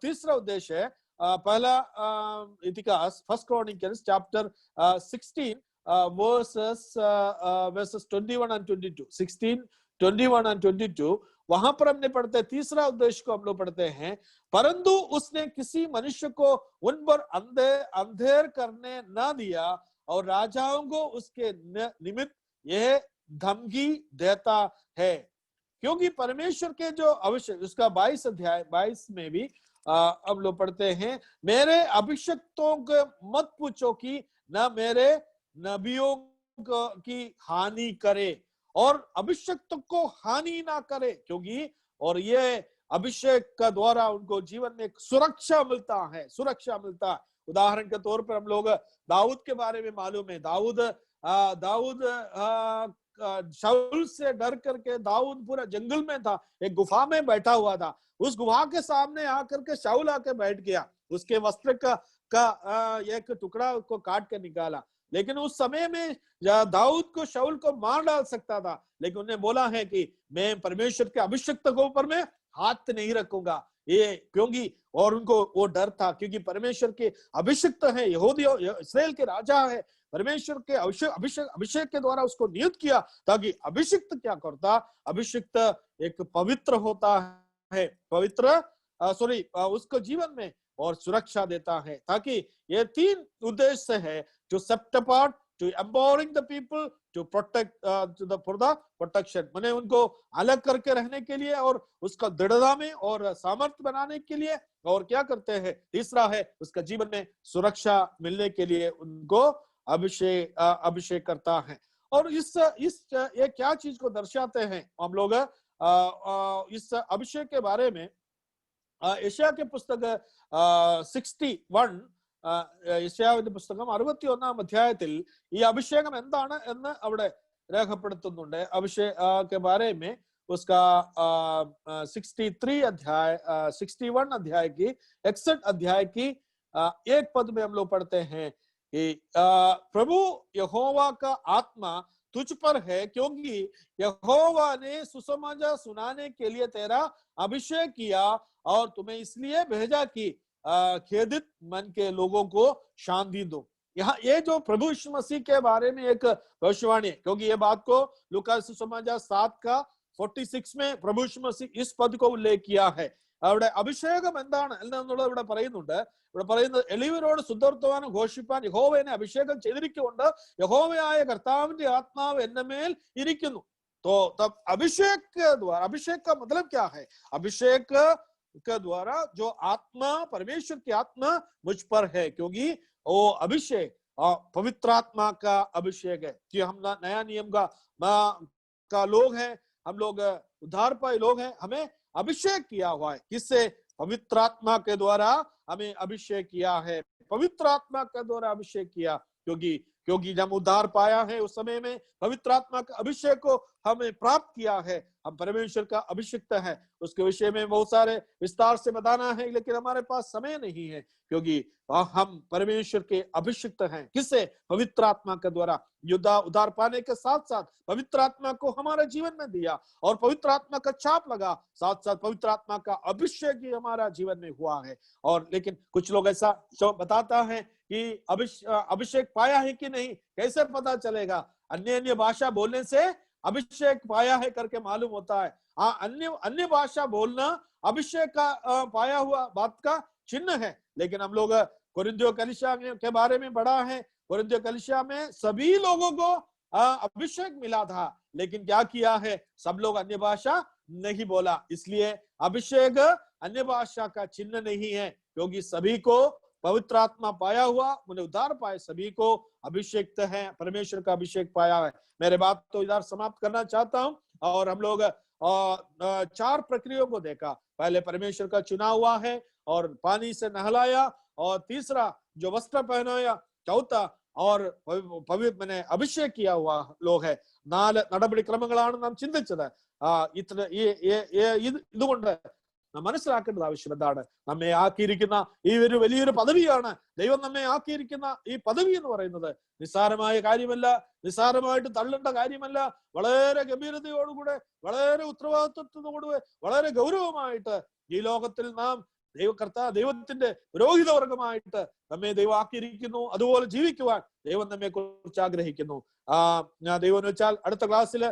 तीसरा उद्देश्य है पहला इतिहास 1 Chronicles chapter 16 verses 21 and 22, 16, 21 and 22, वहां पर हमने पढ़ते हैं। तीसरा उद्देश्य को हम लोग पढ़ते हैं, परंतु उसने किसी मनुष्य को उन पर अंधेर करने न दिया और राजाओं को उसके निमित्त यह धमकी देता है, क्योंकि परमेश्वर के जो अभिषेक, उसका 22 अध्याय 22 में भी अब लोग पढ़ते हैं, मेरे अभिषिक्तों को मत पूछो कि न मेरे नबियों की हानि करे और अभिषिक्त को हानि ना करे, क्योंकि और ये अभिषेक का द्वारा उनको जीवन में एक सुरक्षा मिलता है, सुरक्षा मिलता है। उदाहरण के तौर पर हम लोग दाऊद के बारे में मालूम है, दाऊद शाऊल से डर करके दाऊद पूरा जंगल में था, एक गुफा में बैठा हुआ था, उस गुफा के सामने आकर के शाऊल आके बैठ गया, उसके वस्त्र का एक टुकड़ा को काट के निकाला, लेकिन उस समय में दाऊद को शाऊल को मार डाल सकता था, लेकिन उन्हें बोला है कि मैं परमेश्वर के अभिषिक्त को ऊपर में हाथ नहीं रखूंगा, ये क्योंकि और उनको वो डर था, क्योंकि परमेश्वर के अभिषिक्त है, यहूदियों इस्राएल के राजा है, परमेश्वर के अभिषेक के द्वारा उसको नियुक्त किया, ताकि अभिषिक्त क्या करता, अभिषिक्त एक पवित्र होता है, पवित्र उसको जीवन में और सुरक्षा देता है, ताकि ये 3 उद्देश्य है, to set apart, to empowering the people, to protect for the protection, मैंने उनको अलग करके रहने के लिए और उसका दृढ़ता में और सामर्थ्य बनाने के लिए, और क्या करते हैं, तीसरा है उसका जीवन में सुरक्षा मिलने के लिए उनको अभिषेक करता है। और इस ये क्या चीज को दर्शाते हैं हम लोग इस अभिषेक के बारे में യശയ്യാ के पुस्तक 61 യശയ്യാവിന്റെ പുസ്തകം 61 अध्यायത്തിൽ ഈ അഭിഷേകം എന്താണ് എന്ന് അവിടെ രേഖപ്പെടുത്തുന്നുണ്ട്। अभिषेक के बारे में उसका 63 अध्याय 61 अध्याय की 61 अध्याय की 1 पद में हम लोग पढ़ते हैं कि प्रभु यहोवा का आत्मा तुझ पर है, क्योंकि यहोवा ने सुसमाचार सुनाने के लिए तेरा अभिषेक किया और तुम्हें इसलिए भेजा कि खेदित मन के लोगों को शांति दो। यहाँ ये जो प्रभु यीशु मसीह के बारे में एक भविष्यवाणी है, क्योंकि ये बात को लूका सुसमाचार 7 का 46 में प्रभु यीशु मसीह इस पद को उल्लेख किया है। അവിടെ അഭിഷേകം എന്താണ് എന്നുള്ളത് ഇവിടെ പറയുന്നുണ്ട്। ഇവിടെ പറയുന്നത് എളിയവരോട് ശുദ്ധവർത്തമാനം ഘോഷിപ്പാൻ യഹോവയെ അഭിഷേകം ചെയ്തിരിക്കുകൊണ്ട് യഹോവയായ കർത്താവിന്റെ ആത്മാവ് എന്റെ മേൽ ഇരിക്കുന്നു। तो तब अभिषेक के द्वारा, अभिषेक का मतलब क्या है, अभिषेक के द्वारा जो आत्मा, परमेश्वर की आत्मा मुझ पर है, क्योंकि वो अभिषेक पवित्र आत्मा का अभिषेक है। कि हम नया नियम का लोग हैं, हम लोग उद्धार पाए लोग हैं, हमें अभिषेक किया हुआ है, किससे, पवित्र आत्मा के द्वारा हमें अभिषेक किया है, पवित्र आत्मा के द्वारा अभिषेक किया, क्योंकि क्योंकि जब उद्धार पाया है उस समय में पवित्र आत्मा का अभिषेक को हमें प्राप्त किया है, हम परमेश्वर का अभिषिक्त है। उसके विषय में बहुत सारे विस्तार से बताना है, लेकिन हमारे पास समय नहीं है, क्योंकि हम परमेश्वर के अभिषिक्त हैं। किससे? पवित्र आत्मा के द्वारा। युद्धा उद्धार पाने के साथ साथ पवित्र आत्मा को हमारे जीवन में दिया और पवित्र आत्मा का छाप लगा, साथ साथ पवित्र आत्मा का अभिषेक ही हमारा जीवन में हुआ है। और लेकिन कुछ लोग ऐसा बताता है कि अभिषेक पाया है कि नहीं, कैसे पता चलेगा? अन्य अन्य भाषा बोलने से अभिषेक पाया है करके मालूम होता है। अन्य अन्य भाषा बोलना अभिषेक का पाया हुआ बात का चिन्ह है। लेकिन हम लोग कोरिन्थियों कलीसिया के बारे में पढ़ा है, कोरिन्थियों कलीसिया में सभी लोगों को अभिषेक मिला था, लेकिन क्या किया है? सब लोग अन्य भाषा नहीं बोला। इसलिए अभिषेक अन्य भाषा का चिन्ह नहीं है, क्योंकि सभी को पवित्र आत्मा पाया हुआ, उन्हें उद्धार पाए सभी को अभिषेक है, परमेश्वर का अभिषेक पाया है। मेरे बात तो इधर समाप्त करना चाहता हूं। और हम लोग 4 प्रक्रियाओं को देखा। पहले परमेश्वर का चुना हुआ है और पानी से नहलाया, और तीसरा जो वस्त्र पहनाया, चौथा और पवित्र मैंने अभिषेक किया हुआ लोग है। 4 നടപടി ക്രമങ്ങളാണ് നാം ചിന്തിച്ചത്. ഇതുകൊണ്ട് മനസ്സിലാക്കേണ്ടത് ആവശ്യം എന്താണ്? നമ്മെ ആക്കിയിരിക്കുന്ന ഈ ഒരു വലിയൊരു പദവിയാണ്. ദൈവം നമ്മെ ആക്കിയിരിക്കുന്ന ഈ പദവി എന്ന് പറയുന്നത് നിസ്സാരമായ കാര്യമല്ല, നിസ്സാരമായിട്ട് തള്ളേണ്ട കാര്യമല്ല. വളരെ ഗംഭീരതയോടുകൂടെ, വളരെ ഉത്തരവാദിത്വത്തോടുകൂടെ, വളരെ ഗൗരവമായിട്ട് ഈ ലോകത്തിൽ നാം ദൈവത്തിന്റെ പുരോഹിതവർഗമായിട്ട് നമ്മെ ദൈവം ആക്കിയിരിക്കുന്നു. അതുപോലെ ജീവിക്കുവാൻ ദൈവം നമ്മെ കുറിച്ച് ആഗ്രഹിക്കുന്നു. ഞാൻ ദൈവം എന്ന് വെച്ചാൽ അടുത്ത ക്ലാസ്സിൽ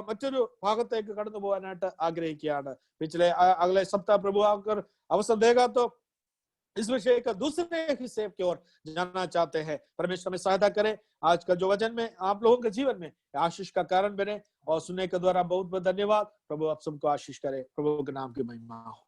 മറ്റൊരു ഭാഗത്തേക്ക് കടന്നു പോകാനായിട്ട് ആഗ്രഹിക്കുകയാണ്. पिछले अगले सप्ताह प्रभु आकर अवसर देगा तो इस विषय का दूसरे हिस्से की ओर जानना चाहते हैं। परमेश्वर में सहायता करे। आज का जो वचन में आप लोगों के जीवन में आशीष का कारण बने, और सुनने के द्वारा बहुत बहुत धन्यवाद। प्रभु आप सबको आशीष करे। प्रभु के नाम की महिमा हो।